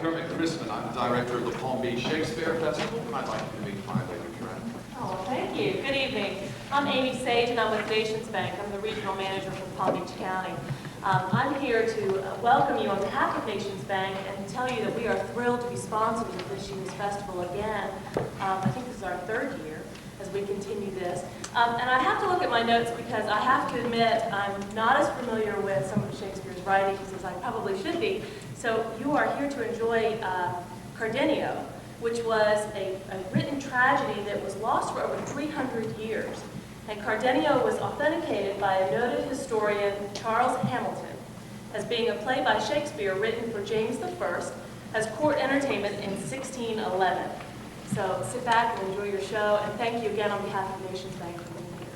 Kermit Chrisman. I'm the director of the Palm Beach Shakespeare Festival, and I'd like you to meet my lady friend. Oh, thank you. Good evening. I'm Amy Sage, and I'm with Nations Bank. I'm the regional manager from Palm Beach County. I'm here to welcome you on behalf of Nations Bank and tell you that we are thrilled to be sponsors of this year's festival again. I think this is our third year as we continue this. And I have to look at my notes because I have to admit I'm not as familiar with some of Shakespeare's writings as I probably should be. So you are here to enjoy Cardenio, which was a written tragedy that was lost for over 300 years. And Cardenio was authenticated by a noted historian, Charles Hamilton, as being a play by Shakespeare written for James I as court entertainment in 1611. So sit back and enjoy your show, and thank you again on behalf of Nations Bank for being here.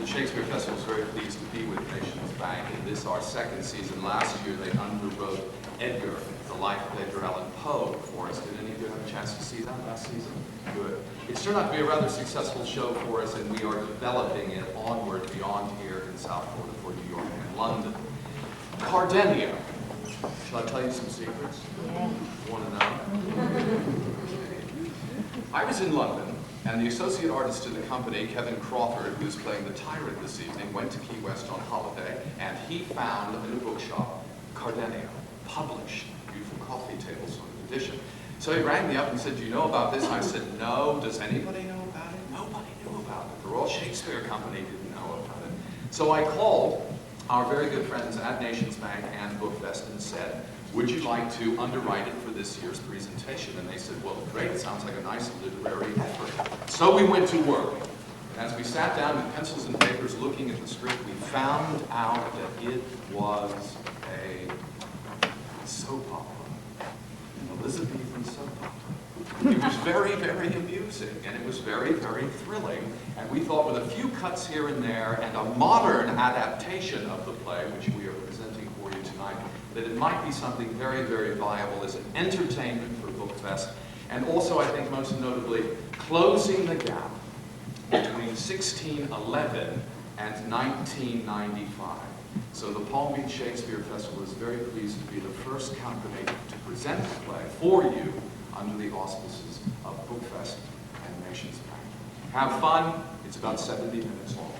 The Shakespeare Festival is very pleased to be with Nations Bank in this, our second season. Last year they underwrote Edgar, the life of Edgar Allan Poe for us. Did any of you have a chance to see that last season? Good. It's turned out to be a rather successful show for us, and we are developing it onward beyond here in South Florida for New York and London. Cardenio. Shall I tell you some secrets? Yeah. You want to know? I was in London, and the associate artist to the company, Kevin Crawford, who's playing the tyrant this evening, went to Key West on holiday, and he found in a bookshop, Cardenio, published, beautiful coffee table sort of edition. So he rang me up and said, do you know about this? I said, no. Does anybody know about it? Nobody knew about it. The Royal Shakespeare Company didn't know about it. So I called our very good friends at Nations Bank and Bookfest and said, would you like to underwrite it for this year's presentation? And they said, well, great, it sounds like a nice literary effort. So we went to work. And as we sat down with pencils and papers looking at the script, we found out that it was a soap opera, an Elizabethan soap opera. It was very, very amusing, and it was very, very thrilling. And we thought with a few cuts here and there and a modern adaptation of the play, which we are presenting for you tonight, that it might be something very, very viable as an entertainment for Bookfest, and also, I think, most notably, closing the gap between 1611 and 1995. So the Palm Beach Shakespeare Festival is very pleased to be the first company to present the play for you under the auspices of Bookfest and Nations Bank. Have fun. It's about 70 minutes long.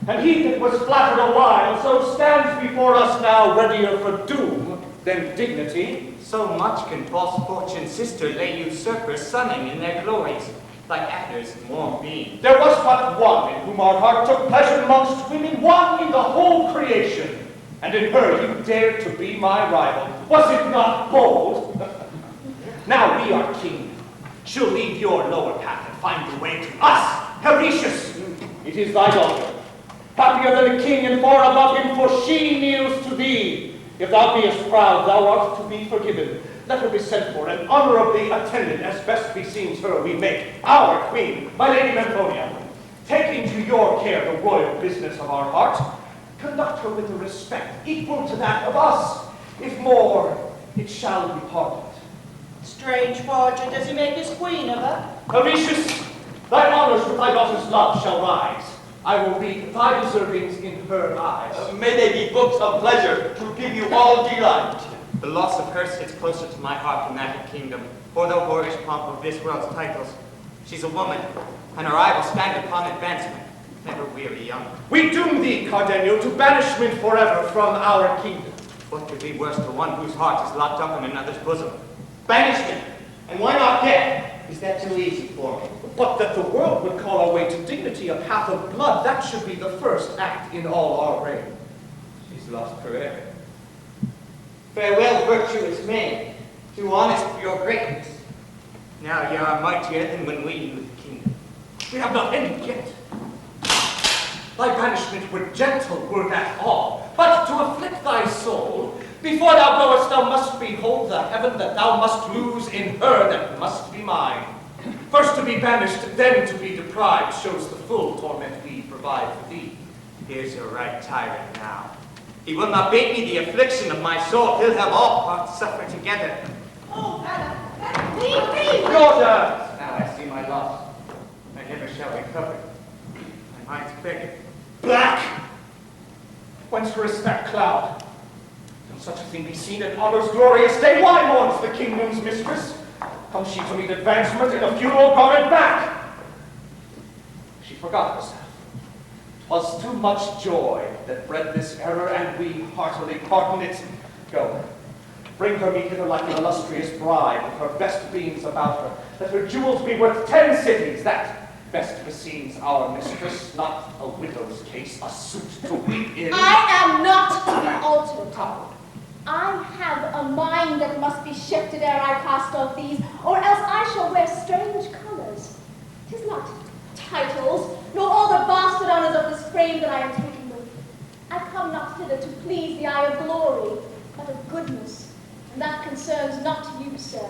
And he that was flattered a while, so stands before us now readier for doom than dignity. So much can false fortune's sister lay usurpers sunning in their glories, like actors more being. There was but one in whom our heart took pleasure amongst women, one in the whole creation, and in her you dared to be my rival. Was it not bold? Now we are king. She'll leave your lower path and find the way to us. Heretius, it is thy daughter. Happier than a king and far above him, for she kneels to thee. If thou beest proud, thou art to be forgiven. Let her be sent for, and honorably attended, as best beseems her, we make our queen, my lady Memphonia. Take into your care the royal business of our heart. Conduct her with a respect equal to that of us. If more, it shall be pardoned. Strange fortune does he make his queen of her? Horatius, thy honors with thy daughter's love shall rise. I will read thy deservings in her eyes. May they be books of pleasure to give you all delight. The loss of her sits closer to my heart than that of kingdom, or the boorish pomp of this world's titles. She's a woman, and her eye will stand upon advancement, never weary young. We doom thee, Cardenio, to banishment forever from our kingdom. What could be worse to one whose heart is locked up in another's bosom? Banishment, and why not death? Is that too easy for me? But that the world would call our way to dignity a path of blood, that should be the first act in all our reign. She's lost forever. Farewell, virtuous men, too honest for your greatness. Now ye are mightier than when we knew the kingdom. We have not ended yet. Thy banishment were gentle, were that all. But to afflict thy soul, before thou goest, thou must behold the heaven that thou must lose in her that must be mine. First to be banished, then to be deprived, shows the full torment we provide for thee. Here's your right tyrant now. He will not bate me the affliction of my soul. He'll have all parts suffer together. Oh, leave me! Daughter! Now I see my loss. I never shall recover. My mind's beggared. Black! Whence is that cloud? Can such a thing be seen in honor's glorious day? Why mourns the kingdom's mistress? Comes she to meet advancement in a funeral garment back? She forgot herself. 'Twas too much joy that bred this error, and we heartily pardon it. Go, bring her me hither like an illustrious bride, with her best beams about her, that her jewels be worth 10 cities, that best beseems our mistress, not a widow's case, a suit to weep in. I am not to be altered. I have a mind that must be shifted ere I cast off these, or else I shall wear strange colours. 'Tis not titles, nor all the bastard honours of this frame that I am taken with. I come not hither to please the eye of glory, but of goodness, and that concerns not you, sir.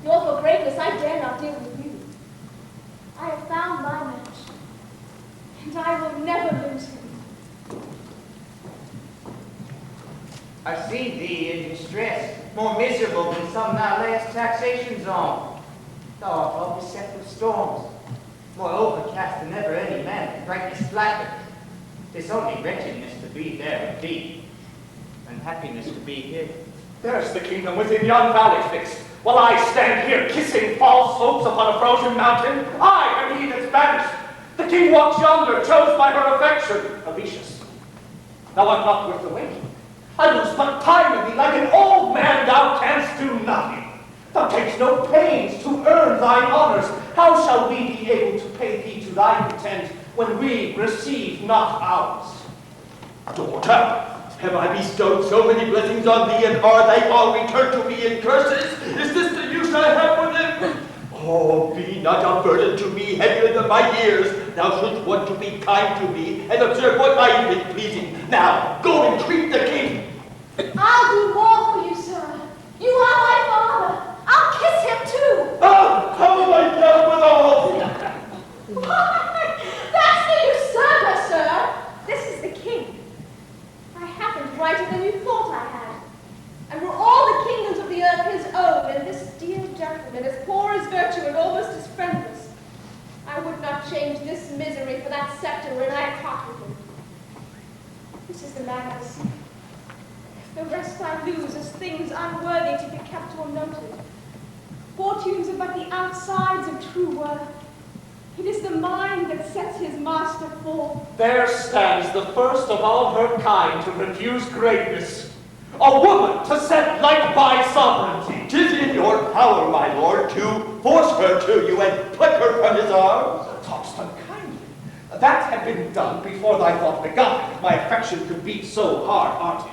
Nor for greatness I dare not deal with you. I have found my match, and I will never lose him. I see thee in distress, more miserable than some thou layest taxations on. Thou art all beset with storms, more overcast than ever any man, brightness flattered. 'Tis only wretchedness to be there with thee, and happiness to be here. There's the kingdom within yon valley fixed, while I stand here kissing false hopes upon a frozen mountain. I am he that's banished. The king walks yonder, chose by her affection, Alicius. Thou art not worth the wait. I lose but time in thee, like an old man thou canst do nothing. Thou takes no pains to earn thine honors. How shall we be able to pay thee to thy content when we receive not ours? Daughter, have I bestowed so many blessings on thee, and are they all returned to me in curses? Is this the use I have for them? Oh, be not a burden to me heavier than my years. Thou shouldst want to be kind to me, and observe what I think pleasing. Now, go and treat the king. I'll do more for you, sir. You are my father. I'll kiss him too. Oh, how am I done with all? Why, that's the usurper, sir. This is the king. I happened brighter than you thought I had. And were all the kingdoms of the earth his own, and this dear gentleman as poor as virtue and almost as friendless, I would not change this misery for that scepter when I had talked with him. This is the man I seek. The rest I lose as things unworthy to be kept or noted. Fortunes are but the outsides of true worth. It is the mind that sets his master forth. There stands the first of all her kind to refuse greatness. A woman to set light by sovereignty. 'Tis in your power, my lord, to force her to you and pluck her from his arms. Talkst unkindly. That had been done before thy thought begun, if my affection could be so hard-hearted.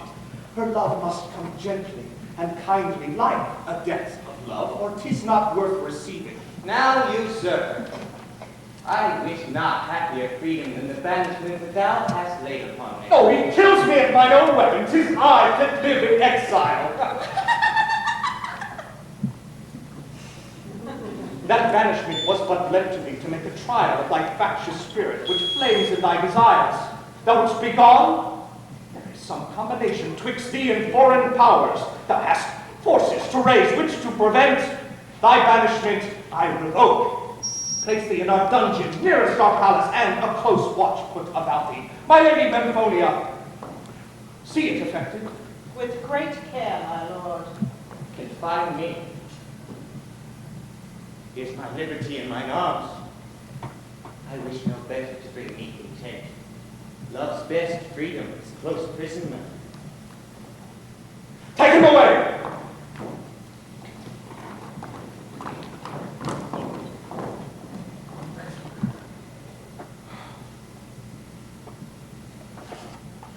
Her love must come gently and kindly, like a debt of love, or 'tis not worth receiving. Now, usurper, I wish not happier freedom than the banishment that thou hast laid upon me. Oh, he kills me at mine own weapon. 'Tis I that live in exile. That banishment was but lent to thee to make a trial of thy factious spirit, which flames in thy desires. Thou wouldst be gone? There is some combination twixt thee and foreign powers. Thou hast forces to raise, which to prevent. Thy banishment I revoke. Place thee in our dungeon, nearest our palace, and a close watch put about thee. My lady Memphonia, see it effected. With great care, my lord. Confide me. Here's my liberty in mine arms. I wish no better to bring me content. Love's best freedom is close imprisonment. Take him away!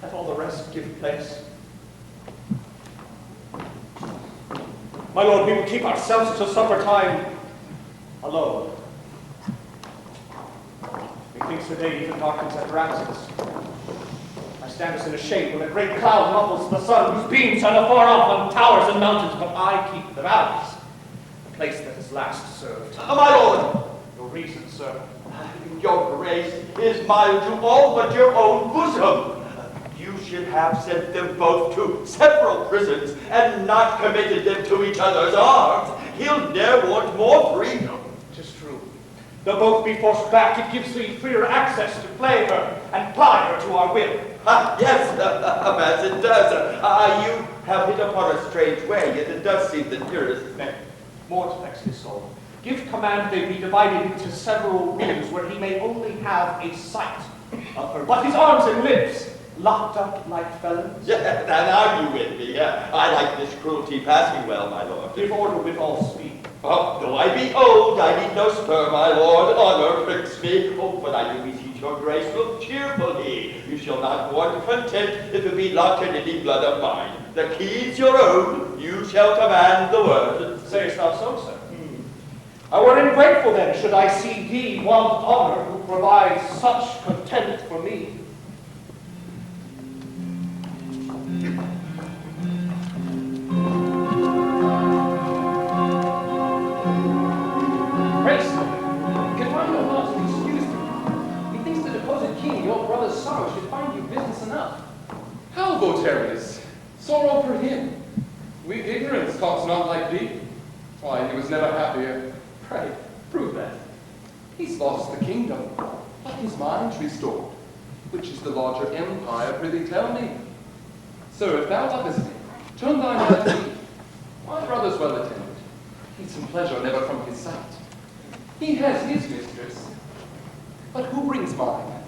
Let all the rest give place. My lord, we will keep ourselves till supper time alone. Methinks the day even darkens at our absence. I stand us in a shade when a great cloud muffles the sun, whose beams shine afar off on towers and mountains, but I keep the valleys, the place that has last served. My lord, Your reason, sir. your grace is mild to all but your own bosom. You should have sent them both to several prisons and not committed them to each other's arms. He'll ne'er want more freedom. 'Tis true. They'll both be forced back. It gives thee freer access to play her and ply her to our will. Yes, as it does. You have hit upon a strange way, yet it does seem the nearest. Nay, more to vex his soul. Give command they be divided into several rooms where he may only have a sight of her, but his arms and lips locked up like felons. Yeah, now you with me. I like this cruelty passing well, my lord. Give order with all speed. Oh, though I be old, I need no spur, my lord. Honor pricks me. Oh, but I do beseech your grace, look cheerfully. You shall not want content if it be locked in any blood of mine. The key's your own. You shall command the word. Sayest thou so, sir? I were ungrateful then, should I see thee want honor who provides such content for me. Grace, confine your heart and excuse me. Methinks the deposed king, your brother's sorrow, should find you business enough. How, Votarius? Sorrow for him. Weak ignorance talks not like thee. Why, he was never happier. Pray, prove that. He's lost the kingdom, but his mind's restored. Which is the larger empire, prithee tell me. Sir, if thou lovest him, turn thine eye to me. My brother's well attended. He's some pleasure never from his sight. He has his mistress, but who brings mine?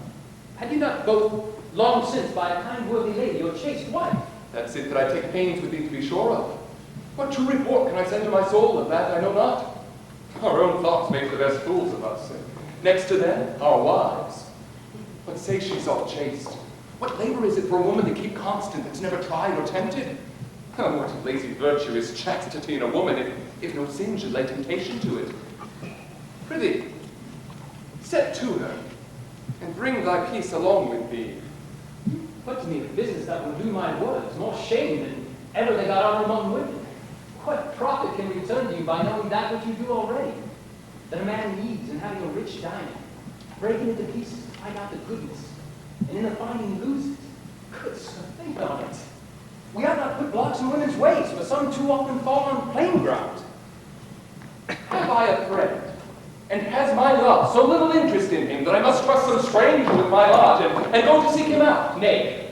Had you not both long since by a kind worthy lady, your chaste wife? That's it that I take pains with thee to be sure of. What true report can I send to my soul of that I know not? Our own thoughts make the best fools of us, and next to them, our wives. But say she's all chaste. What labor is it for a woman to keep constant that's never tried or tempted? Oh, what lazy virtue is chastity in a woman if no sin should lay temptation to it? Prithee, set to her, and bring thy peace along with thee. Put to me the business that will do my words, more shame than ever they got out among women. What profit can return to you by knowing that which you do already? That a man needs in having a rich diamond, breaking it to pieces to find out the goodness, and in the finding lose it. Good sir, think on it. We ought not put blocks in women's ways, for some too often fall on plain ground. Have I a friend, and has my love so little interest in him that I must trust some stranger with my heart and go to seek him out? Nay,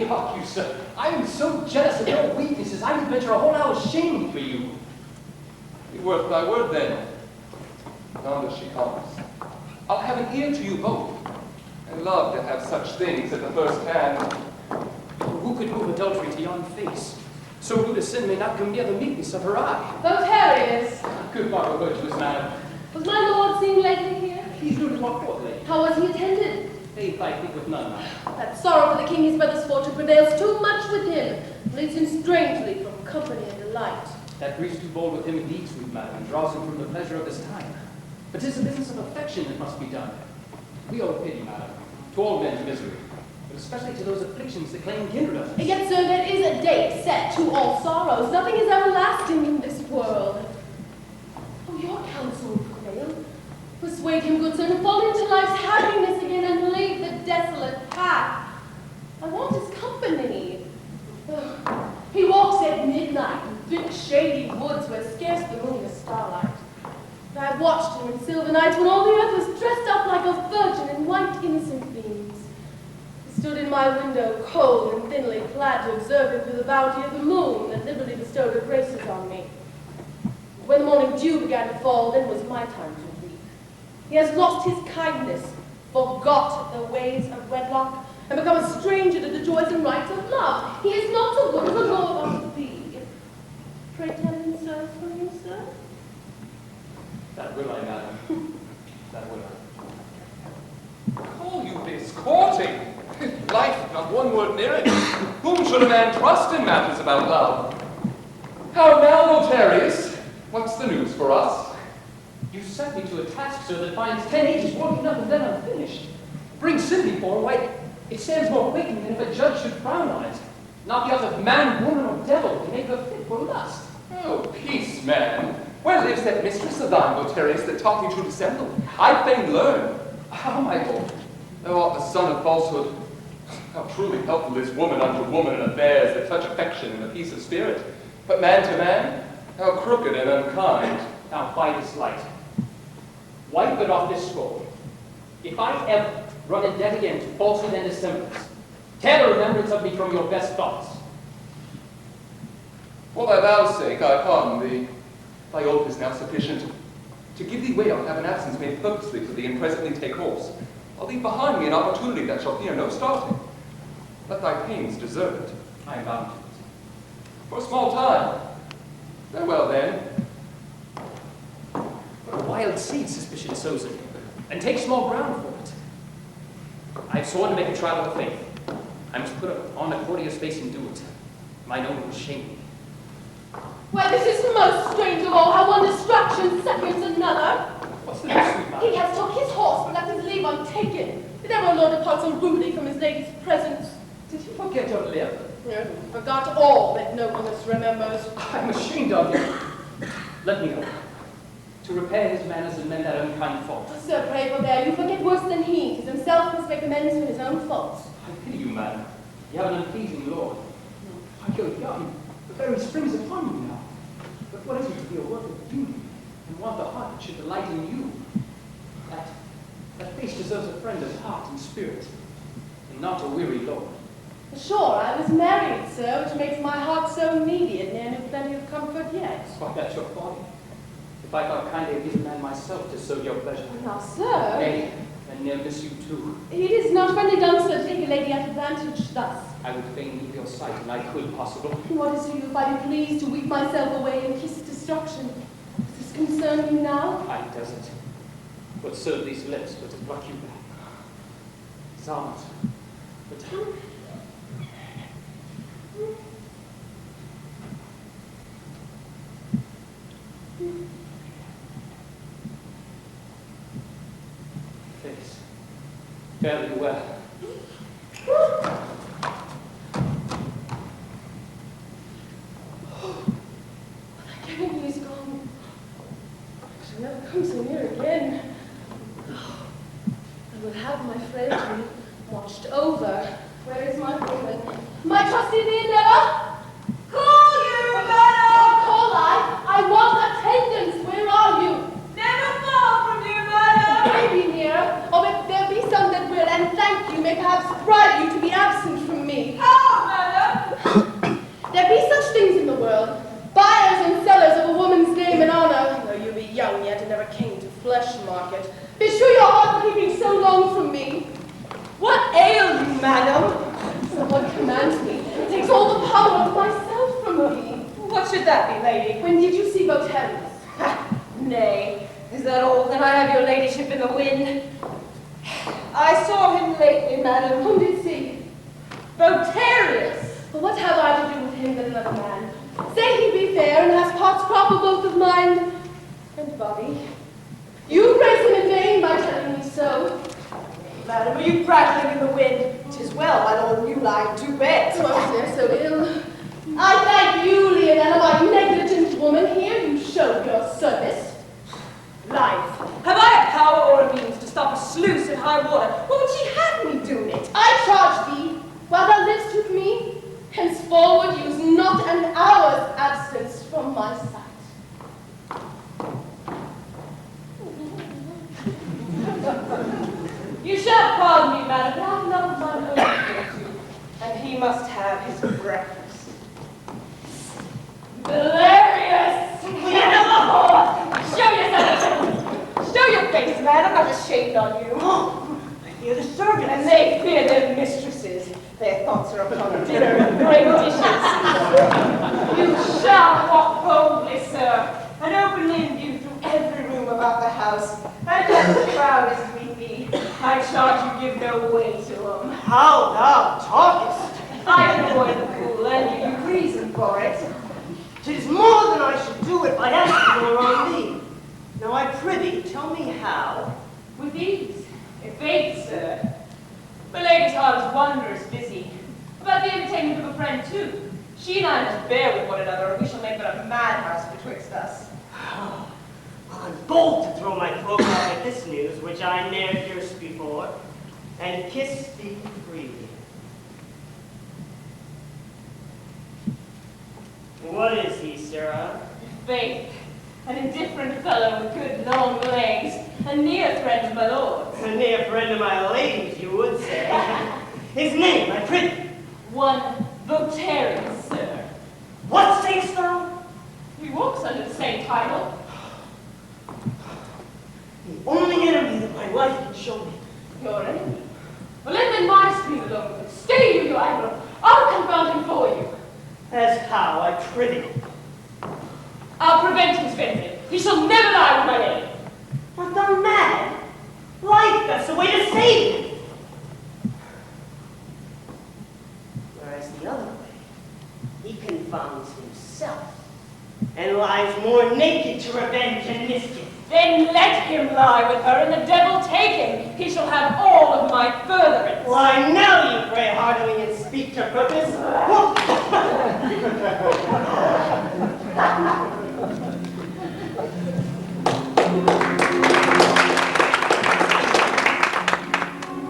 hark you, sir. I am so jealous of your weaknesses, I would venture a whole hour's shaming for you. Be worth thy word then. Yonder she comes. I'll have an ear to you both, and love to have such things at the first hand. Who could move adultery to yon face? So rude a sin may not come near the meekness of her eye. Votarius, Good barber virtuous madam. was my lord seen lately here? He's new to our court, lady. How was he attended? Faith, I think with none, madam. That sorrow for the king his brother's fortune prevails too much with him, leads him strangely from company and delight. That grief's too bold with him indeed, sweet madam, and draws him from the pleasure of this time. But 'tis a business of affection that must be done. We owe pity, madam, to all men's misery, but especially to those afflictions that claim kindred of us. And yet, sir, there is a date set to all sorrows. Nothing is everlasting in this world. Oh, your counsel will prevail. Persuade him, good sir, to fall into life's happiness again and leave the desolate path. I want his company. Ugh. He walks at midnight in thick, shady woods where scarce the moon is starlight. And I watched him in silver nights when all the earth was dressed up like a virgin in white innocent beams. His stood in my window, cold and thinly clad, to observe him through the bounty of the moon that liberally bestowed her graces on me. When the morning dew began to fall, then was my time to weep. He has lost his kindness, forgot the ways of wedlock, and become a stranger to the joys and rights of love. He is not so good as a lord unto thee. Pray tell him so from you, sir. That will I, madam. That will I. Call you this courting? Life, not one word near it. Whom should a man trust in matters about love? How now, Notarius? What's the news for us? You set me to a task, sir, that finds 10 ages working up and then unfinished. Bring sympathy for, why, it stands more quaking than if a judge should frown on it. Not the other man, woman, or devil can make her fit for lust. Oh, peace, man. Where lives that mistress of thine, Notarius, that taught thee to dissemble? I fain learn. How, my lord? Thou art the son of falsehood. How truly helpful is woman unto woman in affairs that touch affection and a peace of spirit. But man to man, how crooked and unkind. Now, by this light, wipe it off this scroll. If I ever run in debt again to falsehood and dissemblance, tear the remembrance of me from your best thoughts. For thy vow's sake, I pardon thee. Thy oath is now sufficient. To give thee way, I'll have an absence made purposely for thee, and presently take horse. I'll leave behind me an opportunity that shall fear no starting. Let thy pains deserve it. I am bound to it. For a small time. Farewell, then. What a wild seed suspicion sows in me, and take small ground for it. I have sworn to make a trial of the faith. I must put on a courtier's face and do it. Mine own will shame me. Well, this is the most strange of all, how one distraction seconds another. What's the news, sweet man? He has took his horse, but left his leave untaken. Did ever a lord depart so rudely from his lady's presence? Did you forget your lip? No, forgot all that nobleness remembers. I'm ashamed of you. Let me go. To repair his manners and mend that unkind fault. Sir, pray forbear, you forget worse than he. 'Tis himself must make amends for his own faults. I pity you, madam. You have an unpleasing lord. Why, you're young. The very spring's upon you now. But what is it to be a work of duty and want the heart that should delight in you? That face deserves a friend of heart and spirit, and not a weary lord. Sure, I was married, sir, which makes my heart so needy and ne'er knew plenty of comfort yet. Why, that's your folly. If I thought kindly of given man myself to serve your pleasure. Now, sir, Nay, and ne'er miss you too. it is not friendly done, sir, to take a lady at advantage thus. I would fain leave your sight, and I could possible. What is to you if I be pleased to weep myself away and kiss destruction? Does this concern you now? I doesn't. What serve these lips but to pluck you back? Zalmat, but face, fare thee well. Thank heaven he is gone. I shall never come so near again. I will have my frailty watched over. Where is my woman? My trusty Leonella? Call you, madam! Call I want attendance. Where are you? Never far from you, madam! Maybe near, or if there be some that will, and thank you, may perhaps bribe you to be absent from me. How, madam? There be such things in the world, buyers and sellers of a woman's name and honor, though you be young yet and never came to flesh market. Be sure your heart for keeping so long from me. What ail you, madam? Someone commands me. It takes all the power of myself from me. What should that be, lady? When did you see Botellus? Nay, is that all? Then I have your ladyship in the wind. I saw him lately, madam. Whom did see? Botarius. But what have I to do with him but another man? Say he be fair and has parts proper both of mind and body. You praise him in vain by telling me so. Madam, are you prattling in the wind? 'Tis well, my lord, you lie to bed. So I was there so ill. I thank you, Leonella, my negligent woman. Here you showed your service. Life. Have I a power or a means to stop a sluice in high water? What would she have me doing it? I charge thee, while thou livest with me, henceforward use not an hour's absence from my sight. You shall pardon me, madam, but I have none of my own. on you. Oh, I hear the servants. And they fear their mistresses. Their thoughts are upon dinner and great dishes. You shall walk boldly, sir, and openly in view through every room about the house. And as proud as we be, I charge you give no way to them. How thou talkest. I avoid the fool, and give you reason for it. 'Tis more than I should do if I asked more on thee. Now I prithee, tell me how. With ease, if faith, sir. The lady's heart is wondrous busy. About the entertainment of a friend, too. She and I must bear with one another, or we shall make but a madhouse betwixt us. I'm bold to throw my cloak off at this news, which I ne'er durst before, and kiss thee freely. What is he, sirrah? Faith, an indifferent fellow with good long legs, a near friend of my lord's. A near friend of my lady's, you would say. His name, I prithee. One Votarius, sir. What sayest thou? He walks under the same title. The only enemy that my life can show me. Your enemy. Well, let my speed alone with him. Stay you idle. I'll confound him for you. As how, I prithee. I'll prevent his venting. He shall never lie with my name. Art thou mad? Life, that's the way to save him. Whereas the other way, he confounds himself and lies more naked to revenge and mischief. Then let him lie with her, and the devil take him. He shall have all of my furtherance. Why, now you pray heartily and speak to purpose.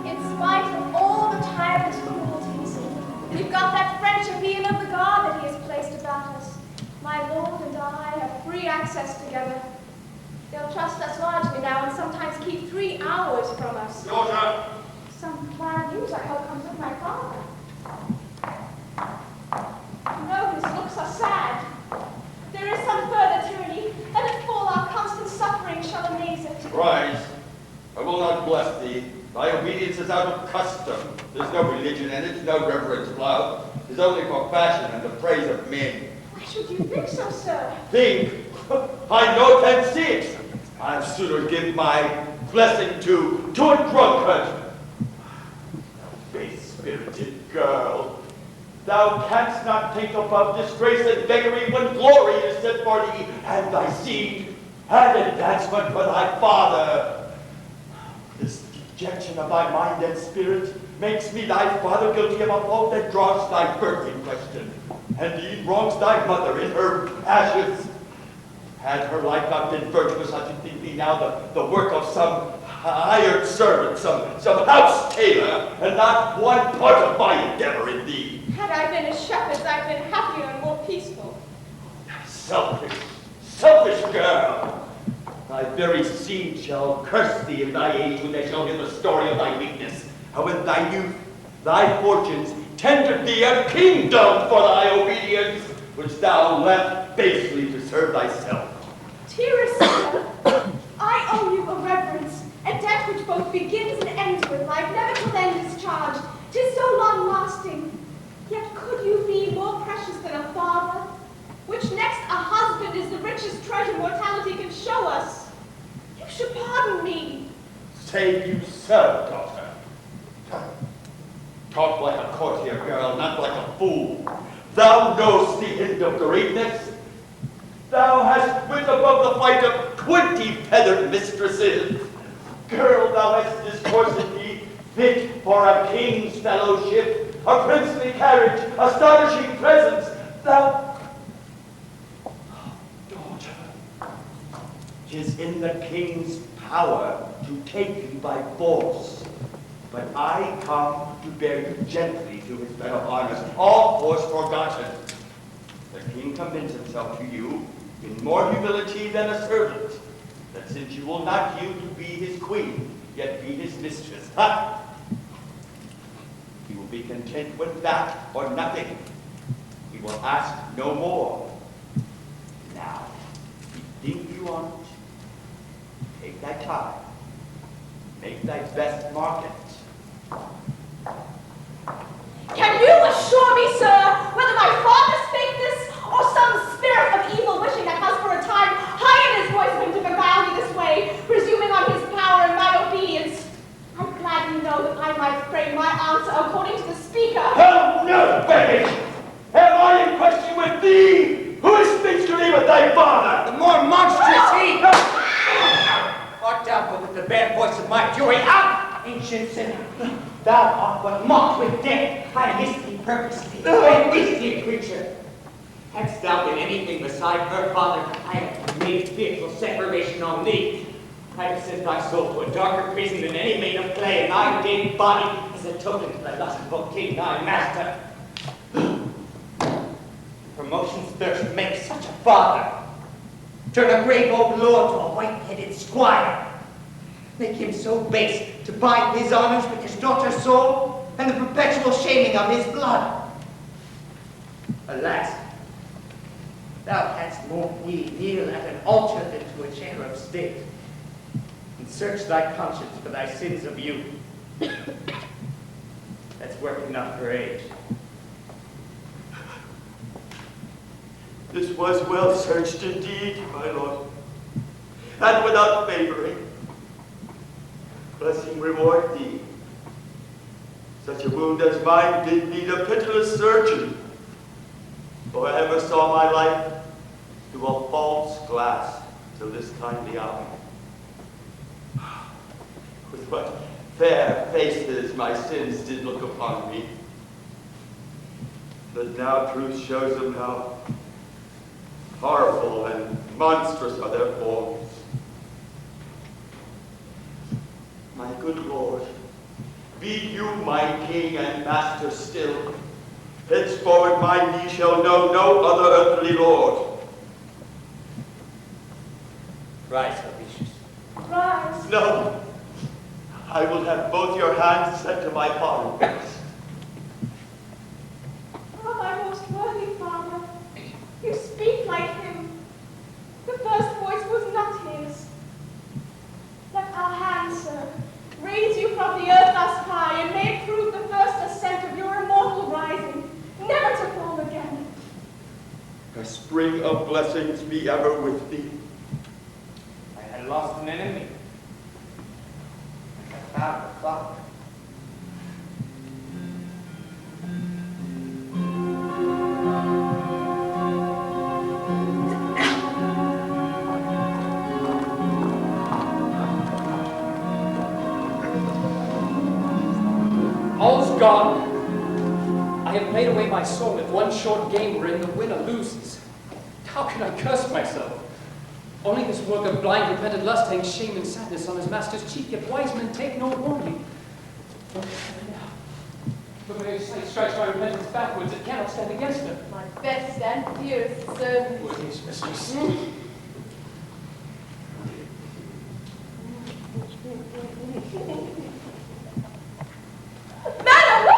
In spite of all the tyrant's cruelties, we've got that friendship even of the guard that he has placed about us. My lord and I have free access together. They'll trust us largely now and sometimes keep 3 hours from us. Daughter! Some glad news, I hope, comes of my father. No, his looks are sad. There is some further tyranny, and at full our constant suffering shall amaze it. Rise. I will not bless thee. Thy obedience is out of custom. There's no religion in it, no reverence love. It's only for fashion and the praise of men. Why should you think so, sir? Think! I know 10-6. I'd sooner give my blessing to a drunkard. Base-spirited girl. Thou canst not think above disgrace and beggary when glory is set for thee and thy seed, and advancement for thy father. This dejection of thy mind and spirit makes me thy father guilty of a fault that draws thy birth in question, and he wrongs thy mother in her ashes. Had her life not been virtuous, I should think thee now the work of some hired servant, some house tailor, and not one part of my endeavor in thee. Had I been as shepherds, I'd been happier and more peaceful. Selfish, selfish girl! Thy very seed shall curse thee in thy age when they shall hear the story of thy weakness, how in thy youth thy fortunes tendered thee a kingdom for thy obedience, which thou left basely to serve thyself. Dearest sir, I owe you a reverence, a debt which both begins and ends with life, never till then discharged. 'Tis so long-lasting. Yet could you be more precious than a father? Which next a husband is the richest treasure mortality can show us. You should pardon me. Save you so, daughter. Talk like a courtier girl, not like a fool. Thou knowest the end of greatness. Thou hast wit above the flight of 20 feathered mistresses. Girl, thou hast discoursed thee fit for a king's fellowship, a princely carriage, astonishing presence. Thou, daughter, 'tis in the king's power to take you by force. But I come to bear you gently to his bed of honors, all force forgotten. The king commends himself to you in more humility than a servant, that since you will not yield to be his queen, yet be his mistress, he will be content with that or nothing. He will ask no more. Now, if you think you want, take that time. Make make thy best market. Can you assure me, sir, whether my father spake this, or some spirit of evil wishing that has for a time heightened his voice of him to beguile me this way, presuming on his power and my obedience? I gladly know that I might frame my answer according to the speaker. Oh, no, Becky! Am I in question with thee? Who speaks to thee with thy father? The more monstrous he! Art thou but with the bare voice of my fury? Out, ancient sinner! Thou art but mocked with death. I missed thee purposely, a beastly creature. Hadst thou been anything beside her father, I had made fearful separation on thee. I have sent thy soul to a darker prison than any made of clay, and thy dead body as a token to the lustful king, thy master. Promotion's thirst makes such a father. Turn a brave old lord to a white-headed squire. Make him so base to bind his honors with his daughter's soul and the perpetual shaming of his blood. Alas, thou hadst more need kneel at an altar than to a chair of state, and search thy conscience for thy sins of youth. That's work enough for age. This was well searched indeed, my lord, and without favoring. Blessing reward thee. Such a wound as mine did need a pitiless surgeon, or I ever saw my life through a false glass till this kindly hour. With what fair faces my sins did look upon me, but now truth shows them how horrible and monstrous are their forms. My good Lord, be you my King and Master still. Henceforward my knee shall know no other earthly Lord. Rise, Helvetius. Rise. No, I will have both your hands set to my pardon. Oh, my most worthy father, you speak like him. The first voice was not his. Let our hands, sir, raise you from the earth thus high, and may it prove the first ascent of your immortal rising, never to fall again. A spring of blessings be ever with thee. I had lost an enemy. I found a father. All's gone. I have played away my soul at one short game wherein the winner loses. How can I curse myself? Only this work of blind repentant lust hangs shame and sadness on his master's cheek, yet wise men take no warning. But when his sight strikes my repentance backwards, it cannot stand against her. My best and dearest servant. What is mistress? Madam!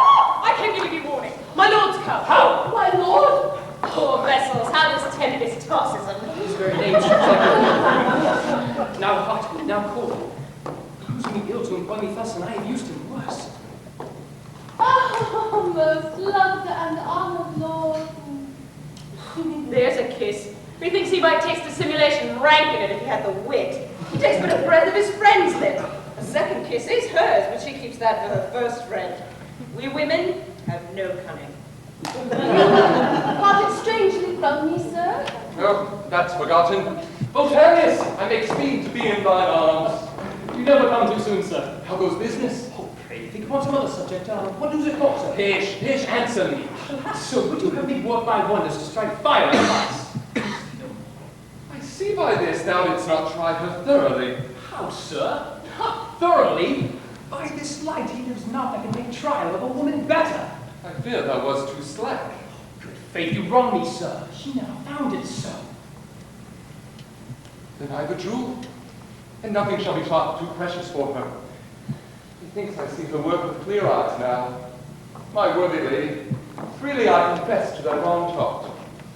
I came giving you warning. My lord's come. How? My lord! Poor vessels, how does tempest tosses them? His very nature. Now hot, now cold. He used me ill to employ me thus, and I have used him worse. Oh, most loved and honored lord. There's a kiss. Methinks he might taste dissimulation and rank in it if he had the wit. He takes but a breath of his friend's lip. A second kiss is hers, but she keeps that for her first friend. We women have no cunning. Parted strangely from me, sir. Oh, that's forgotten. Voltaire, I make speed to be in thine arms. You never come too soon, sir. How goes business? Oh, pray, think upon some other subject. What does it cost, sir? Pish, answer me. So, would you have me work my wonders to strike fire at us? I see by this thou didst not try her thoroughly. How, sir? Not thoroughly. By this light, he lives not that can make trial of a woman better. I fear thou was too slack. Good faith, you wrong me, sir. She never found it so. Then I withdrew, and nothing shall be thought too precious for her. Methinks I see her work with clear eyes now. My worthy lady, freely I confess to thy wrong taught.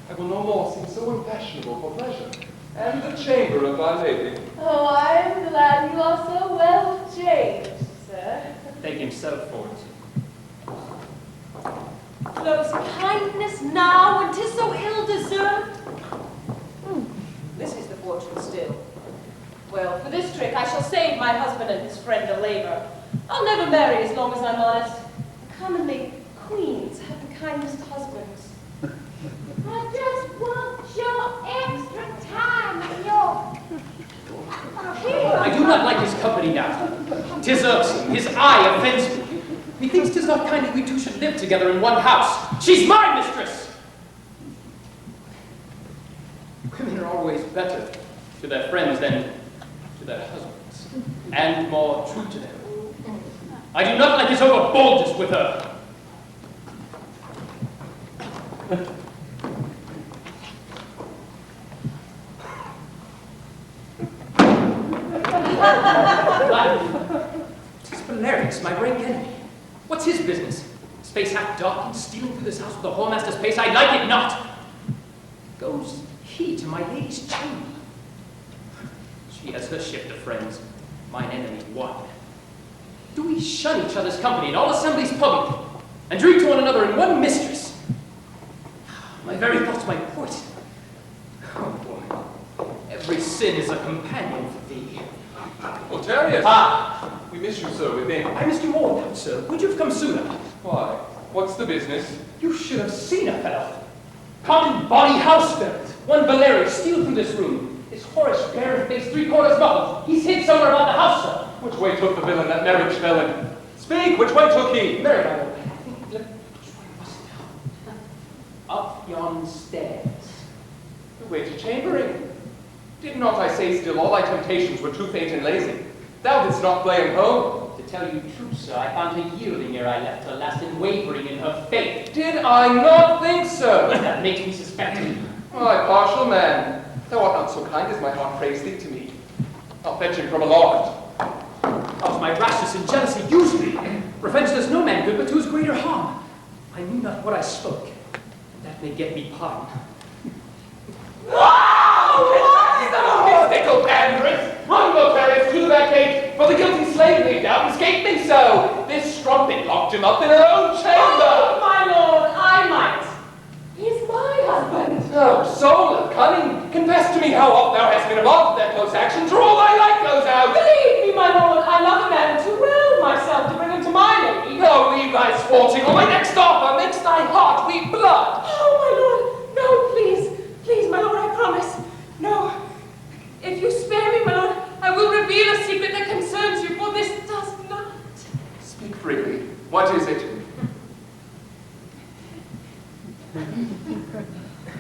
I will no more seem so impassionable for pleasure, and the chamber of my lady. Oh, I am glad you are so well changed. take himself for it. Close kindness now, and 'tis so ill-deserved. This is the fortune still. Well, for this trick I shall save my husband and his friend a labor. I'll never marry as long as I'm honest. Commonly, queens have the kindest husbands. I just want your extra time and your... I do not like his company now. 'Tis irksome, his eye offends me. Methinks 'tis not kindly we two should live together in one house. She's my mistress! Women are always better to their friends than to their husbands, and more true to them. I do not like his overboldness with her. Tis Valerius, my rank enemy. What's his business? Space half dark and stealing through this house with the whoremaster's pace? I like it not. Goes he to my lady's chamber? She has her shift of friends, mine enemy one. Do we shun each other's company in all assemblies public, and drink to one another in one mistress? My very thoughts my poison. Oh boy, every sin is a companion for thee. Volterius! Ah, We miss you, sir, within. I missed you more now, sir. Would you have come sooner? Why? What's the business? You should have seen a fellow. Common body house spirit. One Valerius steal through this room. His Horace bare face, 3/4 muffled. He's hid somewhere about the house, sir. Which way took the villain, that marriage felon? Speak, which way took he? Mary, my lord, I think which way was it now? Up yon stairs. The way to chambering. Did not I say still all thy temptations were too faint and lazy? Thou didst not play him home. To tell you true, sir, I found her yielding ere I left her last and wavering in her faith. Did I not think so? That makes me suspect you. My partial man, thou art not so kind as my heart prays thee to me. I'll fetch him from aloft. Of my rashness and jealousy used me. Revenge does no man good, but to his greater harm. I knew not what I spoke, and that may get me pardon. Mystical pandering! Run, Volterius, to the back gate, for the guilty slave laid down escaped me so. This strumpet locked him up in her own chamber. Oh, my lord, I might. He's my husband. Oh, soul of cunning, confess to me how oft thou hast been involved in their close actions, or all thy life goes out. Believe me, my lord, I love a man too well myself to bring him to my lady. No, leave thy sporting, or my next offer makes thy heart weep blood. Oh, my lord, no, please, please, my lord, I promise. No, if you spare me, my lord, I will reveal a secret that concerns you, for this does not. Speak freely. What is it?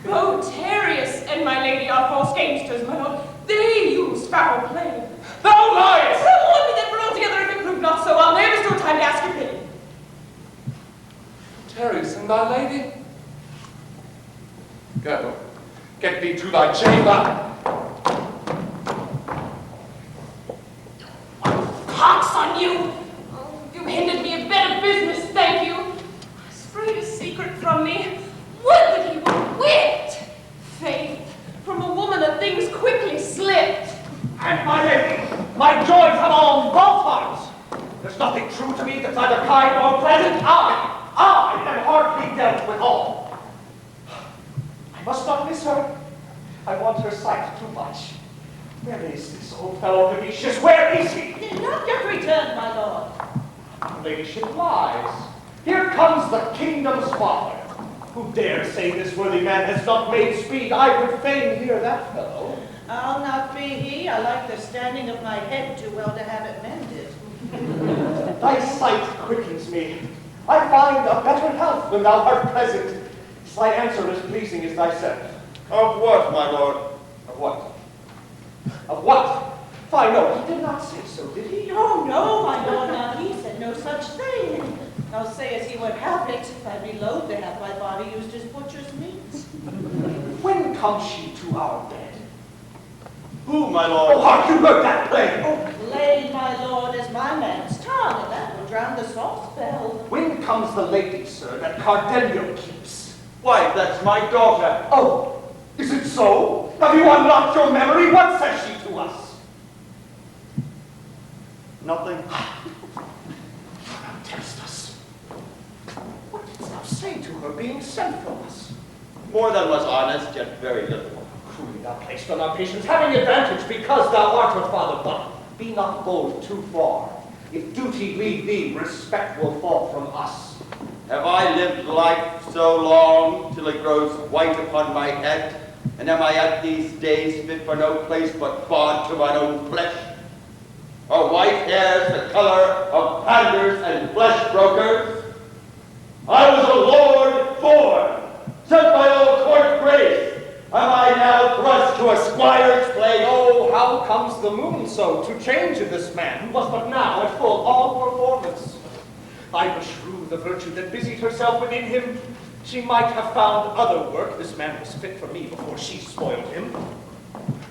Volterius and my lady are false gamesters, my lord. They use foul play. Thou liest! Who would be that we're all together if it proved not so? I'll never store time to ask your pity. Volterius and thy lady? Go. Get thee to thy chamber. Pox on you! Oh, you've hindered me of better business, thank you. Sprayed a secret from me. Would that he were whipped! Faith, from a woman of things quickly slipped. And my lady, my joys have on both hearts. There's nothing true to me that's either kind or pleasant. I am hardly dealt with all. I must not miss her. I want her sight too much. Where is this old fellow Venetius? Where is he? Did not yet return, my lord. Your ladyship lies. Here comes the kingdom's father. Who dares say this worthy man has not made speed? I would fain hear that fellow. I'll not be he. I like the standing of my head too well to have it mended. Thy sight quickens me. I find a better health when thou art present. Is thy answer as pleasing as thyself? Of what, my lord? Of what? Of what? Why, no, he did not say so, did he? Oh, no, my lord, now he said no such thing. I'll say as he would have it, if I be loath to have my body used as butcher's meat. When comes she to our bed? Who, my lord? Oh, hark, you heard that play! Oh, play, my lord, is my man's tongue, and that will drown the soft spell. When comes the lady, sir, that Cardenio keeps? Why, that's my daughter. Oh, is it so? Have you unlocked your memory? What says she to us? Nothing. say to her, being sent from us? More than was honest, yet very little. Truly thou placed on our patience, having advantage because thou art her father, but be not bold too far. If duty lead thee, respect will fall from us. Have I lived life so long till it grows white upon my head? And am I at these days fit for no place but bond to mine own flesh? Are white hairs the color of panders and flesh brokers? I was a lord born, sent by old court grace. Am I now thrust to a squire's place? Oh, how comes the moon so to change in this man, who was but now at full all performance? I beshrew the virtue that busied herself within him. She might have found other work. This man was fit for me before she spoiled him.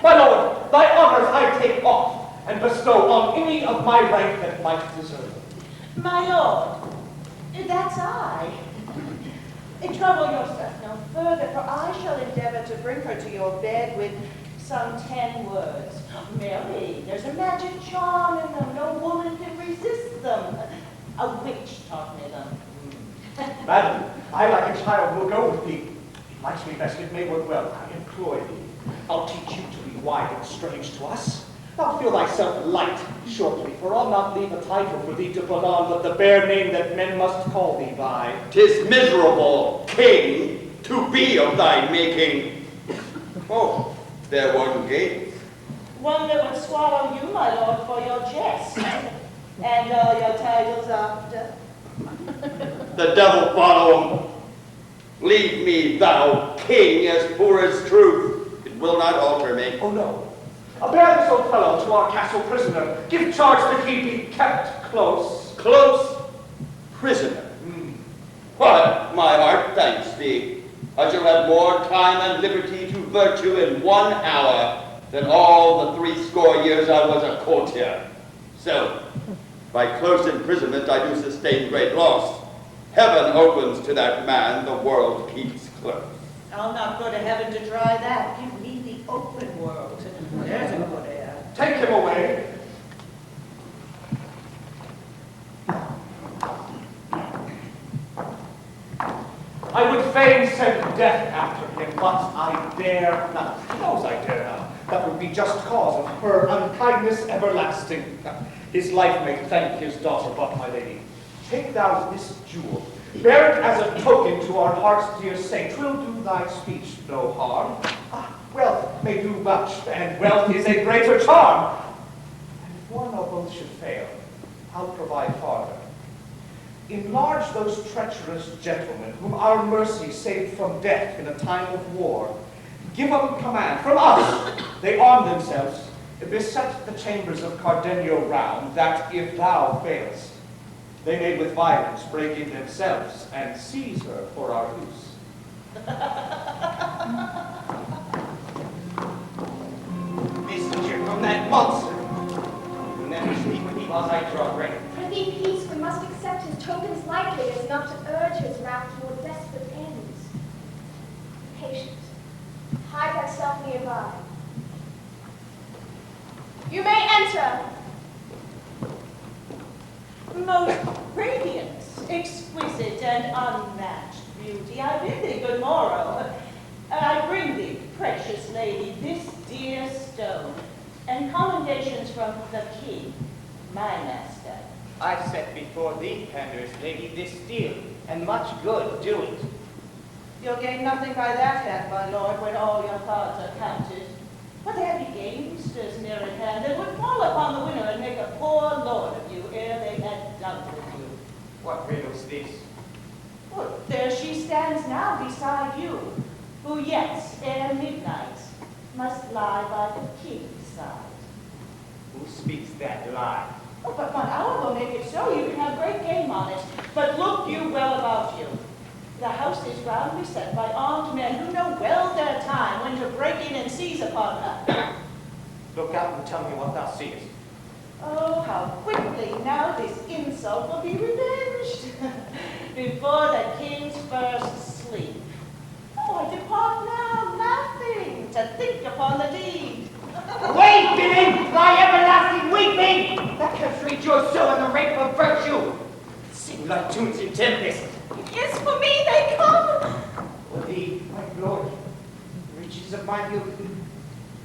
My lord, thy honors I take off, and bestow on any of my rank that might deserve. My lord, that's I. Trouble yourself no further, for I shall endeavor to bring her to your bed with some 10 words. Mary, there's a magic charm in them. No woman can resist them. A witch taught me them. Madam, I like a child will go with thee. It likes me best, it may work well. I employ thee. I'll teach you to be wide and strange to us. Thou feel thyself light shortly, for I'll not leave a title for thee to put on, but the bare name that men must call thee by. 'Tis miserable, king, to be of thy making. Oh, there one gates. One that would swallow you, my lord, for your jest. And all your titles after. The devil follow him. Leave me, thou king, as poor as truth. It will not alter me. Oh no. Bear this old fellow to our castle prisoner. Give charge that he be kept close. Close prisoner. But my heart thanks thee. I shall have more time and liberty to virtue in 1 hour than all the 60 years I was a courtier. So, by close imprisonment I do sustain great loss. Heaven opens to that man, the world keeps close. I'll not go to heaven to try that. Give me the open world. There's a good air. Take him away. I would fain send death after him, but I dare not. He knows I dare not. That would be just cause of her unkindness everlasting. His life may thank his daughter, but my lady, take thou this jewel. Bear it as a token to our heart's dear sake. 'Twill do thy speech no harm. Wealth may do much, and wealth is a greater charm. And if one or both should fail, I'll provide farther. Enlarge those treacherous gentlemen whom our mercy saved from death in a time of war. Give them command from us. They arm themselves, beset the chambers of Cardenio round, that if thou failst, they may with violence break in themselves and seize her for our use. Messenger from that monster. You'll never speak with me while I draw rein. Prithee, peace, we must accept his tokens lightly as not to urge his wrath toward desperate ends. Patient, hide thyself nearby. You may enter. Most radiant, exquisite, and unmatched beauty, I bid thee good morrow. I bring thee, precious lady, this dear stone, and commendations from the king, my master. I set before thee, panderous lady, this steel, and much good do it. You'll gain nothing by that hand, my lord, when all your cards are counted. But there be gamesters near at hand that would fall upon the winner and make a poor lord of you ere they had done with you. What riddle's this? Well, there she stands now beside you, who yet, ere midnight, must lie by the king's side. Who speaks that lie? Oh, but my hour will make it so. You can have great game on it. But look you well about you. The house is roundly set by armed men who know well their time when to break in and seize upon her. Look out and tell me what thou seest. Oh, how quickly now this insult will be revenged before the king's first sleep. Oh, I depart now, laughing, to think upon the deed. Weeping, thy everlasting weeping! Thou canst rejoice so in the rape of virtue. Sing like tunes in tempest. Yes, for me they come. For thee, my glory, riches of my youth,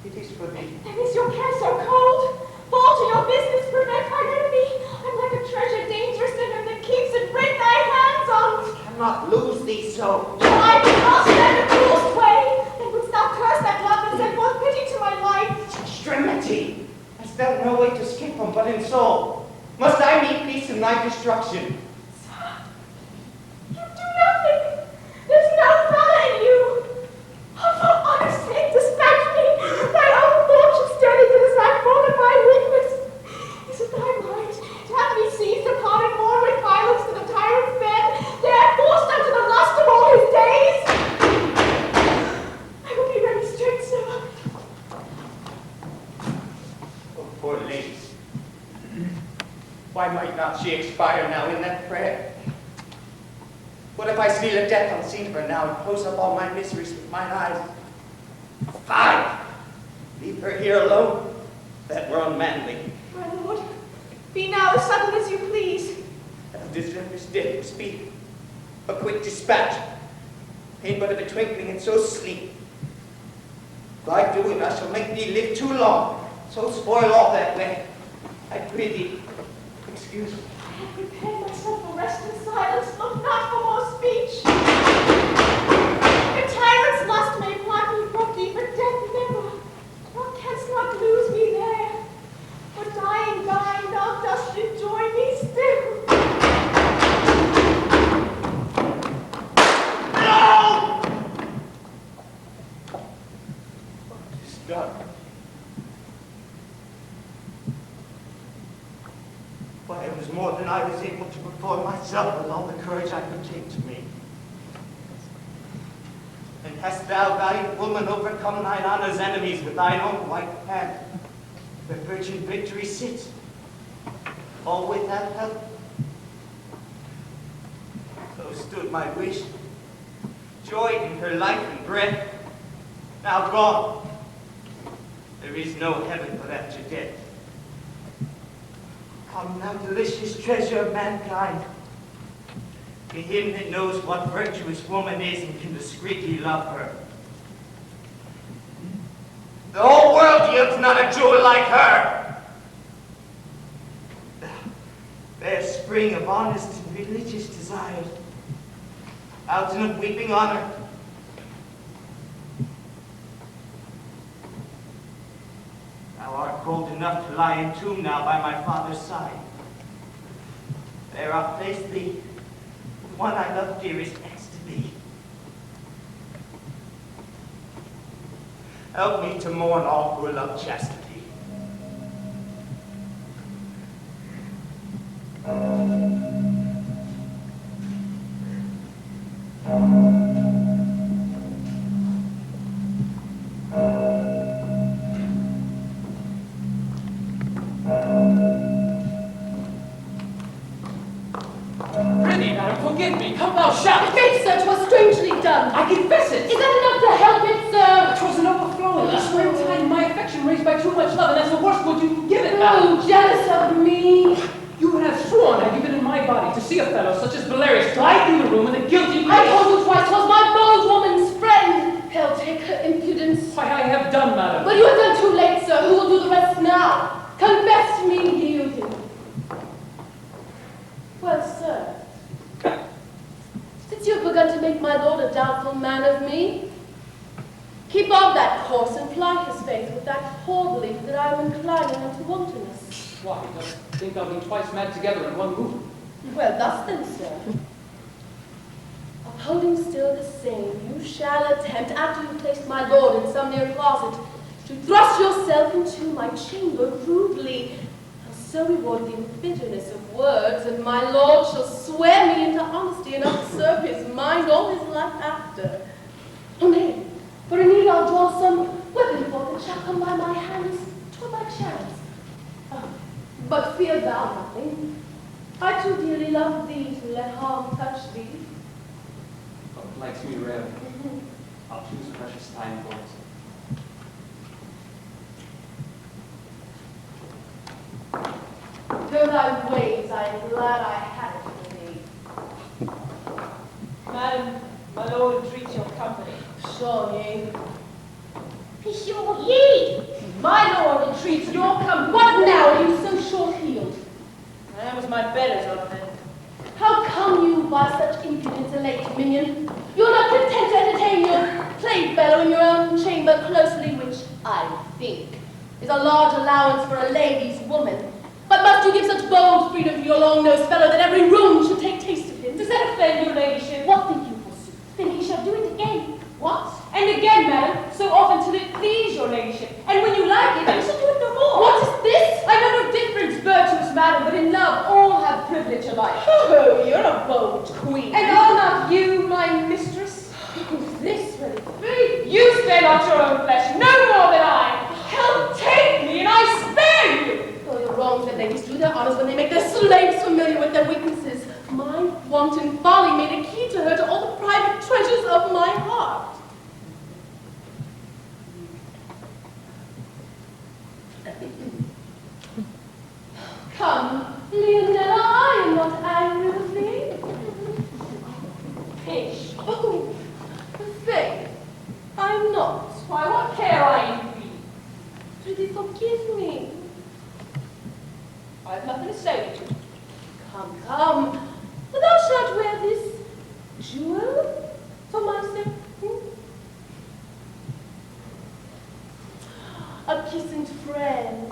it is for thee. Then is your care so cold? Fall to your business, prevent my enemy. I'm like a treasure dangerous to him that keeps and bring thy hands on. Cannot lose thee so. Shall I be lost in the cruelest way? Then wouldst thou curse that love and send forth pity to my life? Extremity! Hast thou no way to escape from but in soul? Must I meet peace in thy destruction? You do nothing. There's no brother in you. Oh, for honor's sake, dispatch me. Thy own fortune sturdy to decide for that my weakness. Is it thy mind to have me seized upon and borne with violence to the tyrant's bed, there forced unto the lust of all his days? I will be very strict, sir. Oh, poor lady. Why might not she expire now in that prayer? What if I steal a death unseen of her now and close up all my miseries with mine eyes? Fie! Leave her here alone? That were unmanly. My lord, be now as sudden as you please. Thou deservest death with speed. A quick dispatch. Pain but of a twinkling and so sleep. If I do it, I shall make thee live too long. So spoil all that way. I pray thee, excuse me. I have prepared myself for rest and silence. Look not for more speech. The tyrant's lust may plot me from thee, but death never. Thou canst not lose me there. For dying, thou dost enjoy me still. No! What is done? Why, it was more than I was able to perform myself with all the courage I could take to me. And hast thou, valiant woman, overcome thine honor's enemies with thine own white hand, where virgin victory sits, all without help? So stood my wish, joy in her life and breath, now gone. There is no heaven but after death. Come, thou delicious treasure of mankind, to him that knows what virtuous woman is and can discreetly love her. The whole world yields not a jewel like her. Fair spring of honest and religious desires, fountain of weeping honor. Thou art cold enough to lie entombed now by my father's side. There I'll place thee, the one I love dearest next to thee. Help me to mourn all who love chastity. Prithee, madam, forgive me. Come thou shalt. Faith, sir, 'twas strangely done. I confess it. Is that enough to help it, sir? 'Twas an overflowing. I swear in time, my affection raised by too much love, and that's the worst good you can give it, madam. Oh, jealous of me. You would have sworn had you been in my body to see a fellow such as Valerius glide through the room in the guilty I grace. told you twice 'twas my bold woman's friend. Hell, take her impudence. Why, I have done, madam. But you have done too late, sir. Who will do the rest now? Confess to me, yielding. Well, sir, since you have begun to make my lord a doubtful man of me, keep on that course and ply his faith with that poor belief that I am inclining unto wantonness. Why, just think of me twice mad together in one move. Well, thus then, sir. Upholding still the same, you shall attempt, after you place my lord in some near closet, to thrust yourself into my chamber rudely, and so reward thee with bitterness of words, and my lord shall swear me into honesty and usurp his mind all his life after. Oh, nay, for in need I'll draw some weapon forth that shall come by my hands toward my chance. But fear thou nothing. I too dearly love thee to let harm touch thee. Oh, it likes me rare. I'll choose precious time for it. Go thy ways, I am glad I had it for thee. madam, my lord entreats your company. Surely. Ye! My lord entreats your company. What now? Are you so short-heeled? That was my betters up then. How come you by such impudence elate, minion? You're not content to entertain your playfellow in your own chamber closely, which I think is a large allowance for a lady's woman. But must you give such bold freedom to your long-nosed fellow that every room should take taste of him? Does that offend your ladyship? What think you, forsooth? Then he shall do it again. What? And again, madam, so often till it please your ladyship. And when you like it, you shall do it no more. What is this? I know no difference, virtuous madam, but in love all have privilege alike. Oh, you're a bold queen. And are not you my mistress? Who's this will it be? You spare not your own flesh, no more than I. Help take me, and I spare you. Oh, you're wrong that ladies do their honors when they make their slaves familiar with their weaknesses. My wanton folly made a key to her to all the private treasures of my heart. Come, Leonella, I am not angry with thee. Pish. Oh, faith, I'm not. Why, what care I in thee? Prithee, forgive me. I have nothing to say to you. Come, come. Thou shalt wear this jewel for my sake. A kiss and friend.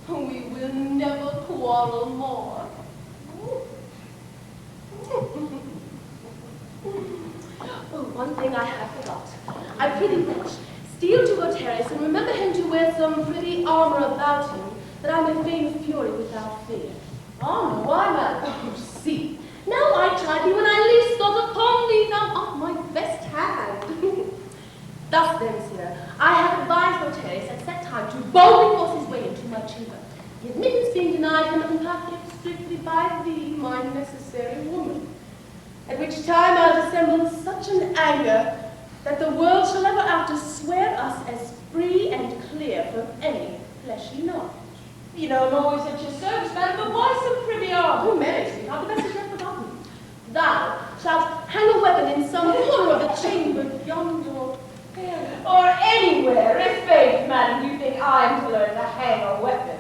We will never quarrel more. Oh, one thing I have forgot. I prithee fetch, steal to her terrace, and remember him to wear some pretty armor about him, that I may feign fury without fear. Armor? Why, madam? Oh, see. Now I chide thee when I least thought upon thee, thou art my best hand. Thus then, sir, I have advised Notaris at set time to boldly force his way into my chamber, the admittance being denied him and kept strictly by thee, my necessary woman. At which time I'll dissemble such an anger that the world shall ever after swear us as free and clear from any fleshy knowledge. You know I'm always at your service, madam, but why so privy arm? Who marries me? How the best is yet forgotten. Thou shalt hang a weapon in some corner of the chamber yonder. Or anywhere, if faith, madam, you think I'm to learn to hang a weapon.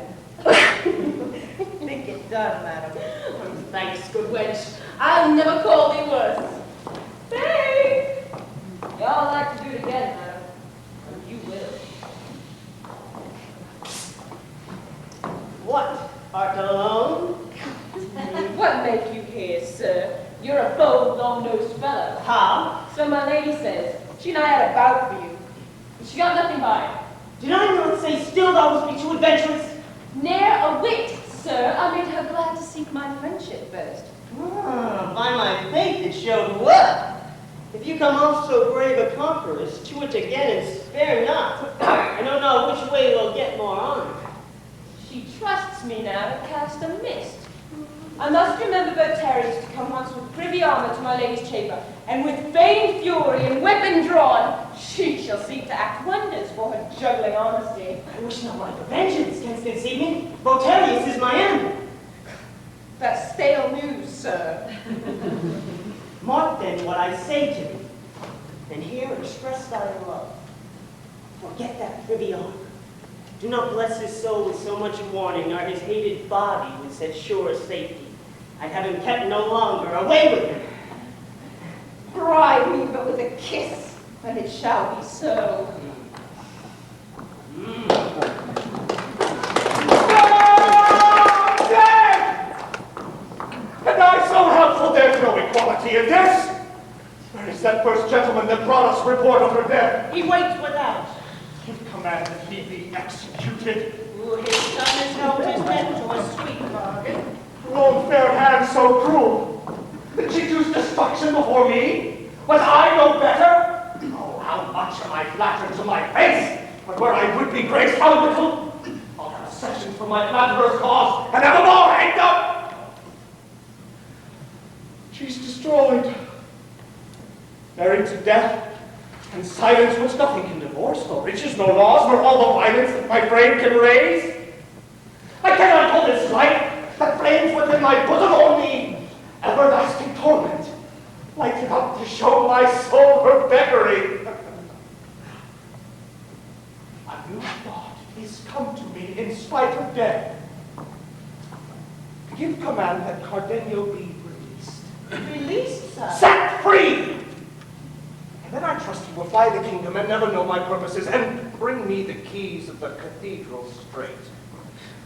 Think it done, madam. Thanks, good wench. I'll never call thee worse. Faith! Y'all like to do it again, madam. And you will. What? Art alone? What make you here, sir? You're a bold, long-nosed fellow. How? So my lady says. She and I had a bout for you. But she got nothing by it. Did I not say still thou must be too adventurous? Ne'er a whit, sir. I made her glad to seek my friendship first. Ah, by my faith it showed well. If you come off so brave a conqueress, to it again and spare not. I don't know which way we'll get more honor. She trusts me now to cast a mist. I must remember Bertarius to come once with privy armor to my lady's chamber, and with feigned fury and weapon drawn, she shall seek to act wonders for her juggling honesty. I wish not my vengeance against this evening. Bertarius is my enemy. That's stale news, sir. Mark then what I say to thee, and here express thy love. Forget that privy armor. Do not bless his soul with so much mourning, nor his hated body with such sure safety. I'd have him kept no longer. Away with him! Bribe me but with a kiss, and it shall be so. And I so helpful, there's no equality in this. Where is that first gentleman that brought us report of her death? He waits without. Give command that he be executed. Ooh, his son has held his death to a sweet bargain. Her own fair hand so cruel. Did she choose destruction before me? Was I no better? Oh, how much am I flattered to my face? But where I would be graced, how little? I'll have sessions for my flatterer's cause, and have them all hanged up! She's destroyed. Married to death, and silence which nothing can divorce, no riches, no laws, nor all the violence that my frame can raise. I cannot hold this life that flames within my bosom only everlasting torment. lighted up to show my soul her beggary. A new thought is come to me in spite of death. Give command that Cardenio be released. Released, sir. Set free! And then I trust he will fly the kingdom and never know my purposes, and bring me the keys of the cathedral straight.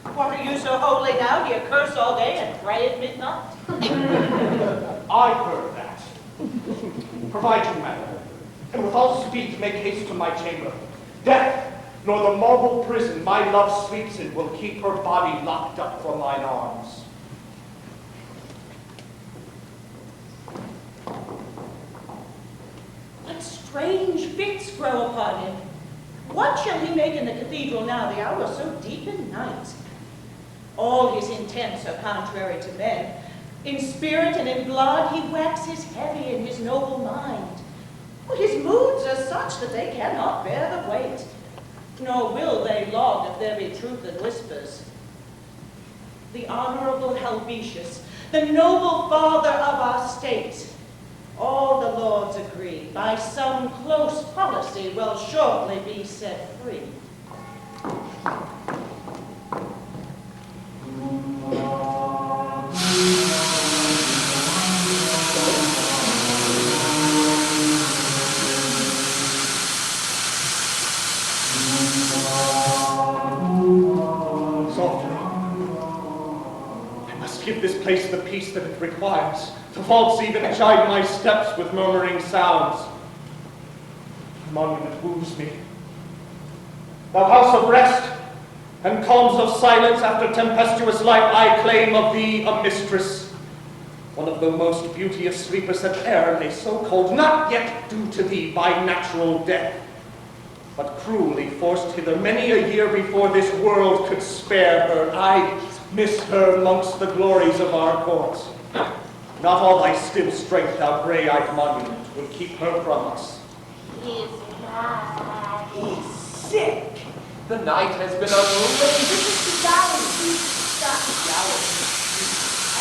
What are you so holy now? Do you curse all day and pray at midnight? I heard that. Provide you, madam, and with all speed make haste to my chamber. Death, nor the marble prison my love sleeps in, will keep her body locked up for mine arms. What strange fits grow upon him? What shall he make in the cathedral now, the hour so deep in night? All his intents are contrary to men. In spirit and in blood he waxes heavy in his noble mind. But his moods are such that they cannot bear the weight, nor will they long if there be truth that whispers. The honorable Helvetius, the noble father of our state, all the lords agree, by some close policy will shortly be set free. Softly. I must give this place the peace that it requires. The vaults even chide my steps with murmuring sounds. The monument woos me. Thou house of rest and calms of silence after tempestuous life, I claim of thee a mistress, one of the most beauteous sleepers that e'er lay so cold, not yet due to thee by natural death, but cruelly forced hither many a year before this world could spare her. I miss her amongst the glories of our courts. Not all thy still strength, thou gray-eyed monument, will keep her from us. He's mad. He's sick. The night has been unruly. This is the gallery.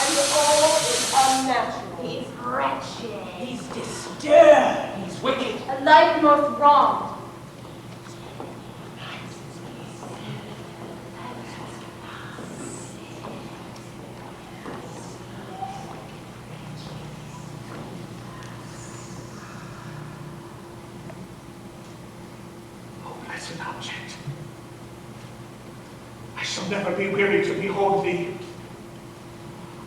And all is unnatural. He's wretched. He's disturbed. He's wicked. A life most wronged. Oh, blessed object. I shall never be weary to behold thee.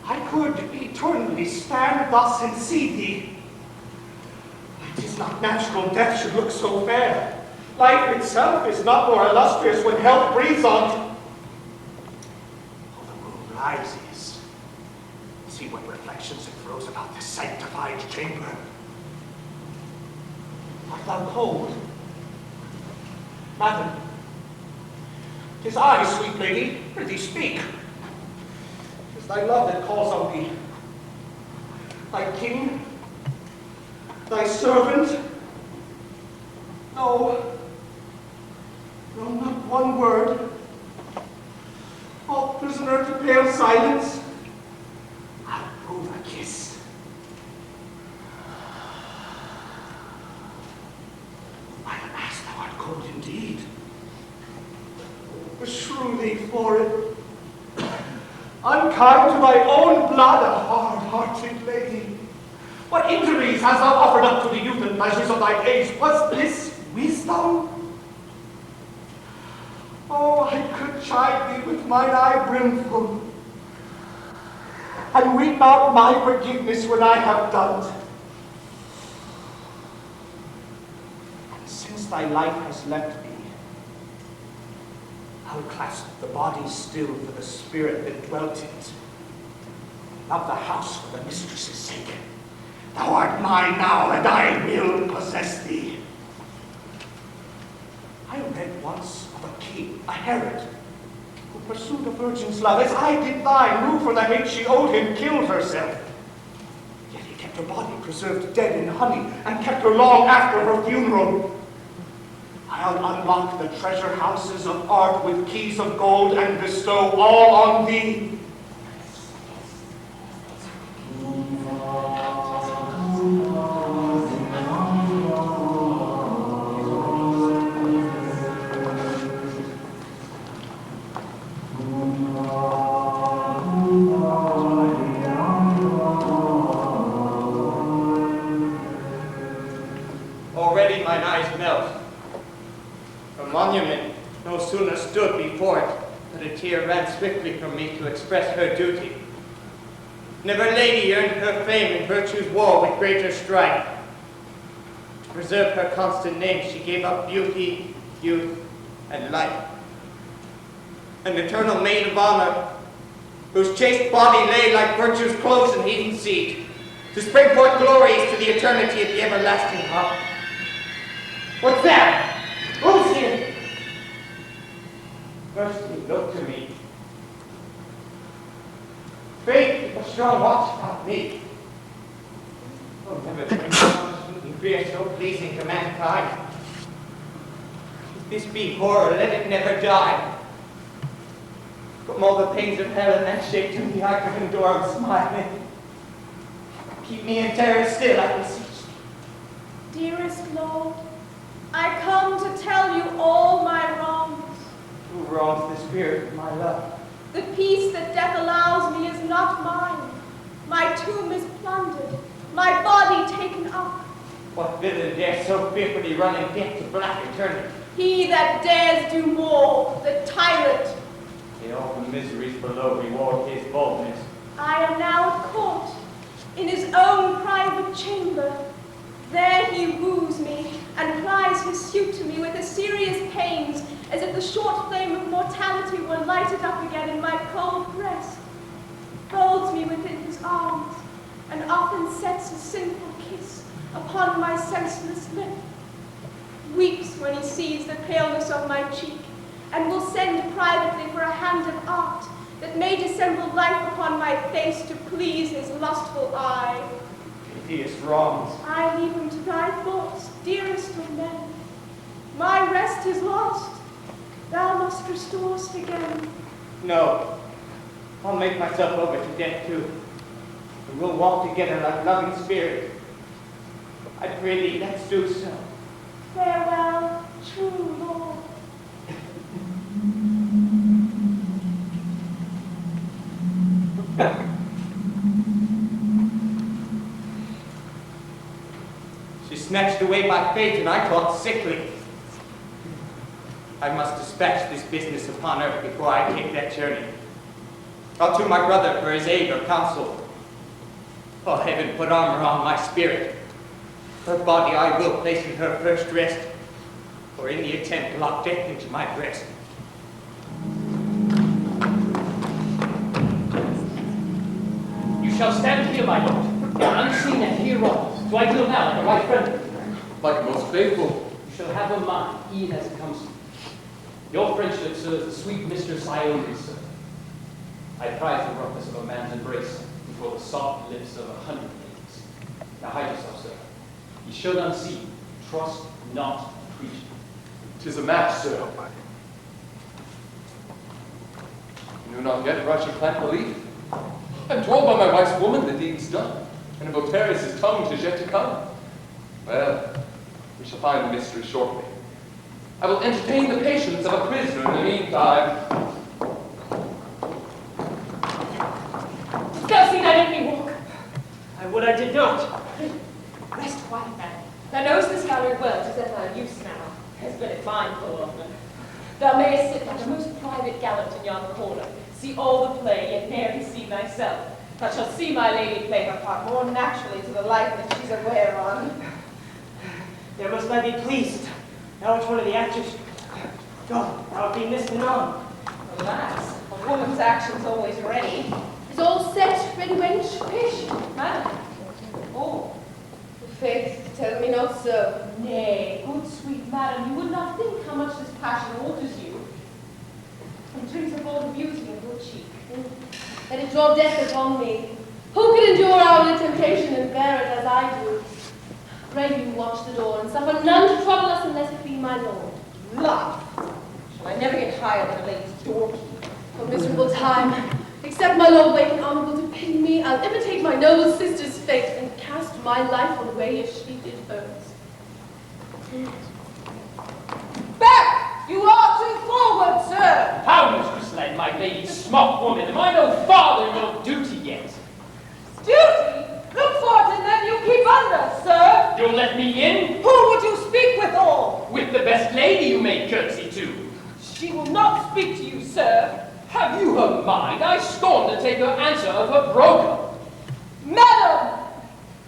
I could eternally stand thus and see thee. It is not natural death should look so fair. Life itself is not more illustrious when health breathes on. Oh, the moon rises. See what reflections it throws about this sanctified chamber. Art thou cold? Madam, 'tis I, sweet lady, prithee speak. 'Tis thy love that calls on thee. Thy king, thy servant. No, not one word. All prisoner to pale silence. I'll prove a kiss. By the mass, thou art cold indeed. Beshrew thee for it. Unkind to thy own blood, a hard-hearted lady. What injuries hast thou offered up to the youth and pleasures of thy age? Was this wisdom? Oh, I could chide thee with mine eye brimful, and weep out my forgiveness when I have done. And since thy life has left me, I'll clasp the body still for the spirit that dwelt in it. Love the house for the mistress's sake. Thou art mine now, and I will possess thee. I read once of a king, a Herod, who pursued a virgin's love, as I did thine, who for the hate she owed him killed herself. Yet he kept her body preserved dead in honey, and kept her long after her funeral. I'll unlock the treasure houses of art with keys of gold, and bestow all on thee. monument no sooner stood before it, but a tear ran swiftly from me to express her duty. Never lady earned her fame in virtue's war with greater strife. To preserve her constant name, she gave up beauty, youth, and life. An eternal maid of honor, whose chaste body lay like virtue's close and heating seat, to spring forth glories to the eternity of the everlasting heart. What's that? Who's here? Firstly, look to me. Fate, keep a strong watch upon me. Oh, never bring and fear so pleasing to mankind. If this be horror, let it never die. From all the pains of hell and that shape to me, I could endure and smiling. Keep me in terror still, I beseech thee. Dearest Lord, I come to tell you all my wrongs. Who wrongs the spirit of my love? The peace that death allows me is not mine. My tomb is plundered, my body taken up. What villain dares so fearfully run in death to black eternity? He that dares do more, the tyrant. The awful miseries below reward his boldness. I am now at court, in his own private chamber. There he woos me, and plies his suit to me with as serious pains as if the short flame of mortality were lighted up again in my cold breast. Folds me within his arms, and often sets a sinful kiss upon my senseless lip. Weeps when he sees the paleness of my cheek, and will send privately for a hand of art that may dissemble life upon my face to please his lustful eye. Piteous wrongs. I leave him to thy thoughts, dearest of men. My rest is lost. Thou must restore us again. No, I'll make myself over to death too. And we'll walk together like loving spirits. I pray thee, let's do so. Farewell, true Lord. She's snatched away by fate, and I thought sickly. I must dispatch this business upon earth before I take that journey. I'll to my brother for his aid or counsel. Oh, heaven, put armor on my spirit. Her body I will place in her first rest, or in the attempt lock death into my breast. You shall stand here, my lord, unseen and here wrong. Do I deal now like a right friend? Like most faithful. You shall have a mind, e'en as it comes to you. Your friendship, sir, is the sweet mistress I owe you, sir. I prize the roughness of a man's embrace before the soft lips of 100 ladies. Now hide yourself, sir. Ye should unseen. Trust not preaching. 'Tis a match, sir. You know not yet where I should plant the leaf. I'm told by my wife's woman the deed's done, and Votarius' tongue 'tis yet to come. Well, we shall find the mystery shortly. I will entertain the patience of a prisoner in the meantime. Thou see that in me walk. I would I did not. Rest quiet, man. Thou knowest this gallery well, tis at thy use now. Has been at mine full often. Thou mayest sit like a most private gallant in yon corner, see all the play, yet ne'er deceive thyself. Thou shalt see my lady play her part more naturally to the life than she's aware on. There must I be pleased. Now which one of the actors? Go, thou be missing on. Alas, a woman's action's always ready. Is all set, ready wench, patient? Man, oh, Faith, tell me not so. nay, good sweet madam, you would not think how much this passion alters you. And brings up all the beauty of your cheek. Let it draw death upon me. Who can endure hourly temptation and bear it as I do? Pray you watch the door, and suffer none to trouble us unless it be my lord. Love! Shall I never get higher than a lady's doorkeeper? A miserable time. Except my lord wake and honorable to pity me, I'll imitate my noble sister's fate and cast my life on the way as she did hers. Back! You are too forward, sir! How, Mistress Lane, my lady, smock woman, am I no father in your duty yet? Duty? Look for it, and then you keep under, sir! You'll let me in? Who would you speak withal? With the best lady you may curtsy to. She will not speak to you, sir. Have you her mind? I scorn to take your answer of her broker. Madam!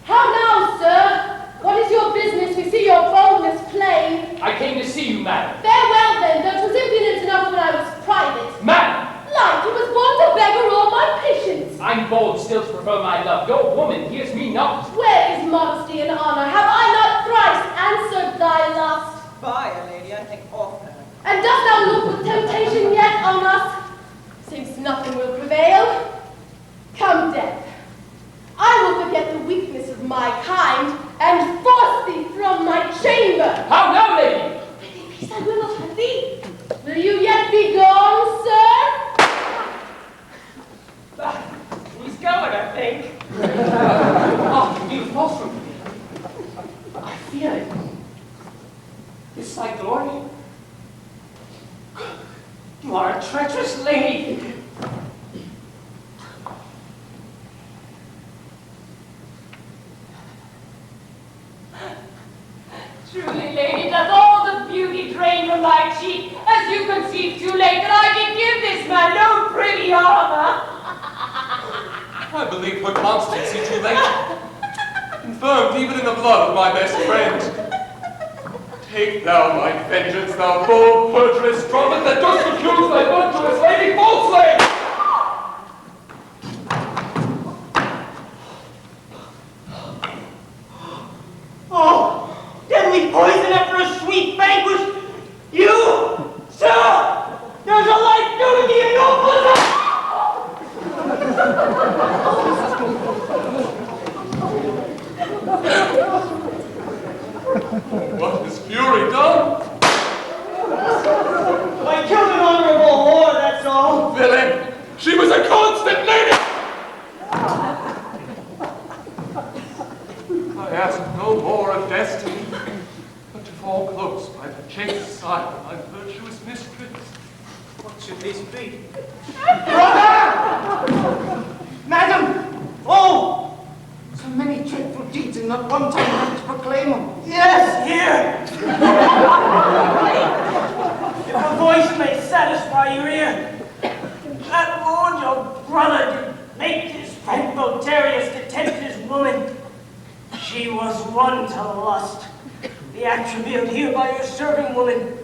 How now, sir? What is your business? We see your boldness plain. I came to see you, madam. Farewell, then, though 'twas impudence enough when I was private. Madam! Light, you was born to beggar all my patience. I'm bold still to prefer my love. Your woman hears me not. Where is modesty and honor? Have I not thrice answered thy lust? Fire, lady, I think often. And dost thou look with temptation yet on us? Since nothing will prevail, come death. I will forget the weakness of my kind and force thee from my chamber. How now, lady? Prithee, peace, I will not have thee. Will you yet be gone, sir? He's going, I think. Oh, you false from me. I fear it. Is thy glory? You are a treacherous lady. Truly, lady, does all the beauty drain from my cheek, as you conceive too late that I can give this man no pretty armor? I believe her constancy too late, confirmed even in the blood of my best friend. Take thou my vengeance, thou bold, perjurous strumpet that dost accuse thy virtuous lady falsely! Oh, deadly poison after a sweet banquet! You, sir, there's a life new to me in your bosom! What has fury done? I killed an honorable whore, that's all. Villain! She was a constant lady! I ask no more of destiny, but to fall close by the chaste side of my virtuous mistress. What should this be? Brother! Madam! Oh! So many dreadful deeds and not one time I to proclaim them. Yes, here! If a voice may satisfy your ear, that lord your brother did make his friend Votarius to tempt his woman. She was one to lust, the attribute here by your serving woman.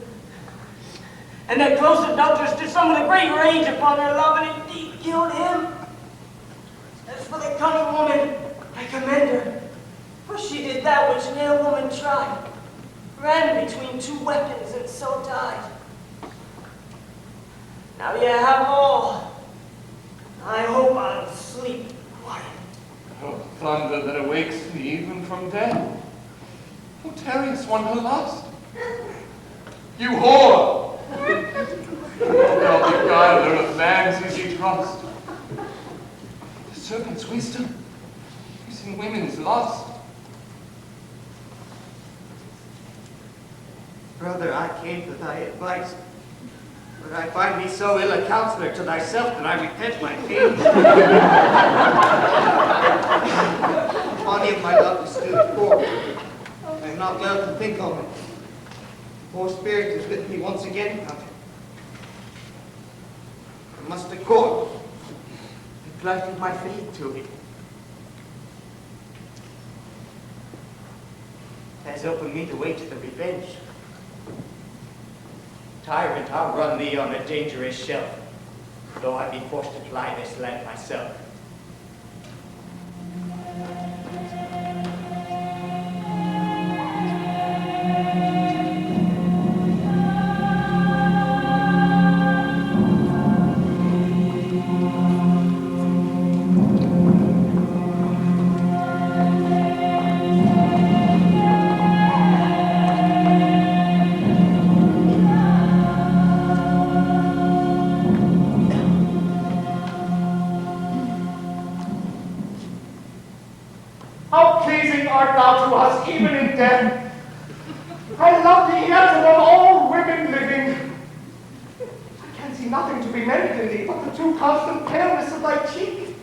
And that close adulteress did some of the great rage upon her love, and indeed killed him. As for the cunning woman, I commend her, for she did that which no woman tried, ran between two weapons and so died. Now ye have all. I hope I'll sleep quiet. Oh, thunder that awakes me even from death. Votarius won her lust. You whore! Thou beguiler of man's easy trust. The serpent's wisdom is in women's lust. Brother, I came for thy advice, but I find thee so ill a counselor to thyself that I repent my pain. The body of my love is still poor. I am not well to think of it. Poor spirit is with me once again, Count. I must accord and plighted my faith to it. It has opened me the way to the revenge. Tyrant, I'll run thee on a dangerous shelf, though I be forced to ply this land myself. How pleasing art thou to us, even in death. I love thee yet above all women living. I can see nothing to be merited in thee but the too constant paleness of thy cheek.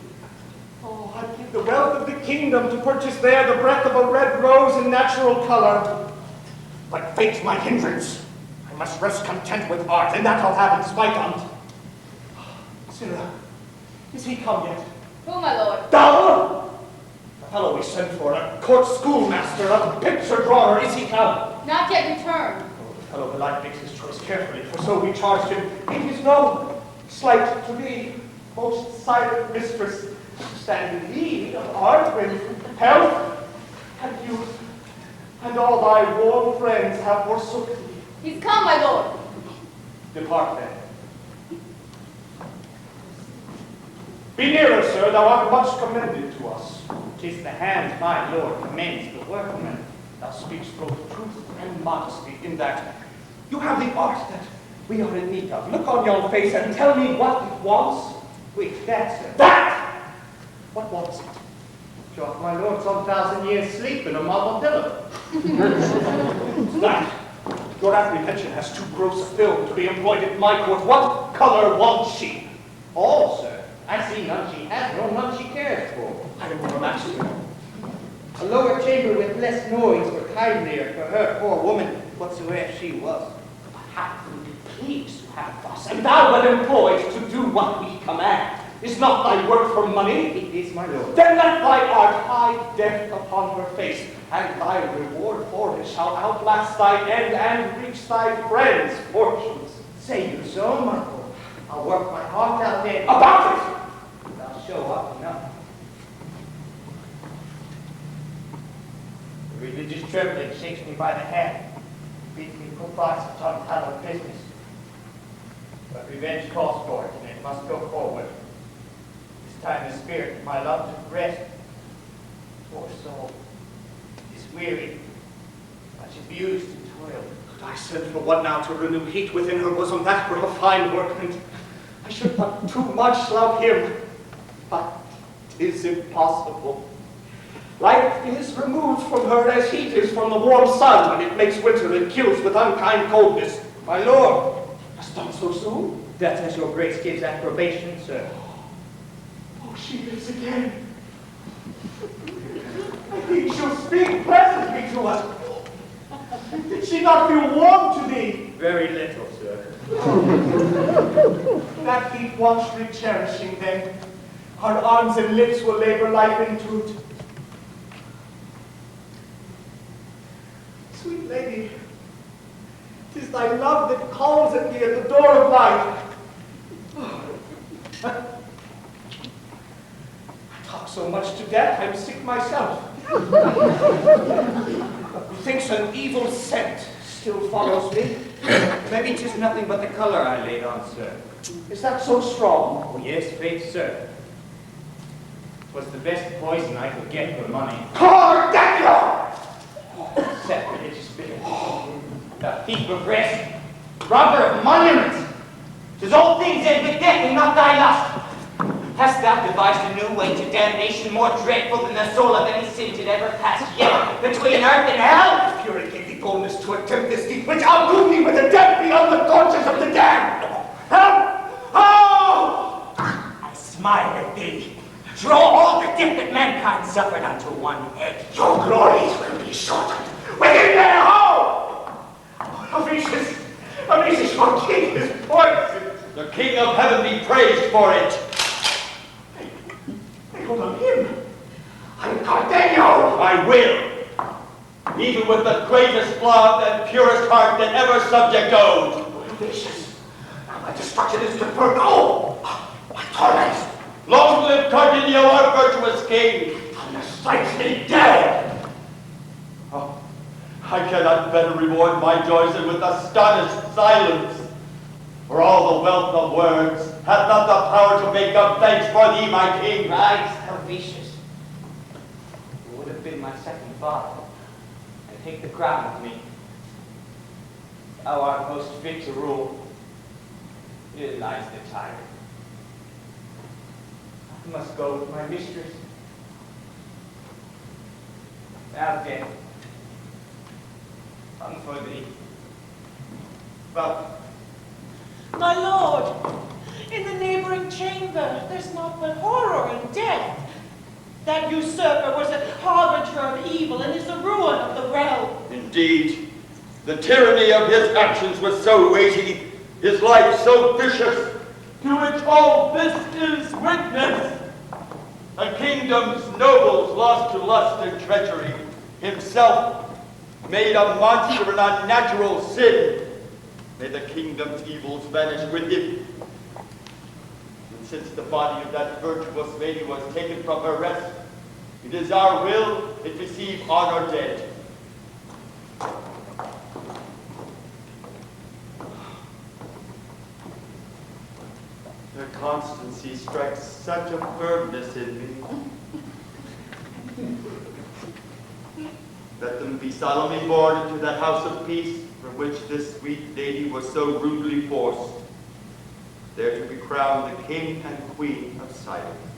Oh, I'd give the wealth of the kingdom to purchase there the breath of a red rose in natural color. But fate's my hindrance. I I must rest content with art, and that I'll have in spite on't. Sinner, is he come yet? Who, my lord? Thou! The fellow we sent for, a court schoolmaster, a picture drawer, is he come? Not yet returned. Oh, the fellow belike makes his choice carefully, for so we charged him. It is no slight to thee, most silent mistress, to stand in need of art when health and youth and all thy warm friends have forsook thee. He's come, my lord. Depart then. Be nearer, sir, thou art much commended to us. 'Tis the hand my lord commends the workman. Thou speakst both truth and modesty in that you have the art that we are in need of. Look on yon face and tell me what it wants. Which that, sir? That! What wants it? Troth, my lord, some 1,000 years sleep in a marble pillow. That! Your apprehension has too gross a film to be employed at my court. What color wants she? All, sir. I see none she has, nor none she cares for. I am more master. A lower chamber with less noise were kindlier for her poor woman, whatsoever she was. How can you please to have thus, and thou but employed to do what we command? Is not thy work for money? It is, my lord. Then let thy art hide death upon her face, and thy reward for it shall outlast thy end and reach thy friends' fortunes. Say you so, my lord? I'll work my heart out then. About it! I'll show up enough. The religious trembling shakes me by the hand, bids me put by such unhallowed business. But revenge calls for it, and it must go forward. This time the spirit of my love took rest. Poor soul is weary, much abused and toiled. Could I send for one now to renew heat within her bosom? That were a fine workman. I should but too much love him, but 'tis impossible. Life is removed from her as heat is from the warm sun when it makes winter and kills with unkind coldness. My lord, Hast done so soon? that's as your grace gives approbation, sir. Oh, she lives again. I think she'll speak pleasantly to us. Did she not feel warm to thee? Very little, sir. That heat wants re-cherishing then. Her arms and lips will labor life into it. Sweet lady, 'tis thy love that calls at me at the door of life. I talk so much to death, I'm sick myself. Methinks an evil scent still follows me. Maybe 'tis nothing but the color I laid on, sir. Is that so strong? Oh, yes, faith, sir. 'Twas the best poison I could get for money. Cardenio! Sacrilegious bitter. The thief of rest, robber of monuments. 'Tis all things end with death and not thy lust. Hast thou devised a new way to damnation more dreadful than the soul of any sin that ever passed yet between earth and hell? Fury gave thee boldness to attempt this deed, which outdo me with the death beyond the tortures of the damned. Help! Oh! I smile at thee. Draw all the death that mankind suffered unto one head. Your glories will be shortened within their home! Amicis, your king is poisoned. The King of Heaven be praised for it. They hold on him. I'm Cardenio. I will. Even with the greatest love and purest heart that ever subject owed. Amicis, now my destruction is deferred. Oh, what torments! Long live Cardenio, our virtuous king. And the strikes me dead. Oh, I cannot better reward my joys than with astonished silence. For all the wealth of words hath not the power to make up thanks for thee, my king. Rise, Helvetius. You would have been my second father, and take the crown of me. Thou art most fit to rule. Here lies the tyrant. I must go with my mistress. Thou death, come for thee. Well, My lord, in the neighboring chamber, there's naught but horror and death. That usurper was a harbinger of evil and is the ruin of the realm. Indeed, The tyranny of his actions was so weighty, his life so vicious, to which all this is witness. A kingdom's nobles lost to lust and treachery, himself made a monster and unnatural sin. May the kingdom's evils vanish with him. And since the body of that virtuous lady was taken from her rest, it is our will it receive honor dead. Their constancy strikes such a firmness in me. Let them be solemnly borne into that house of peace from which this sweet lady was so rudely forced, there to be crowned the king and queen of silence.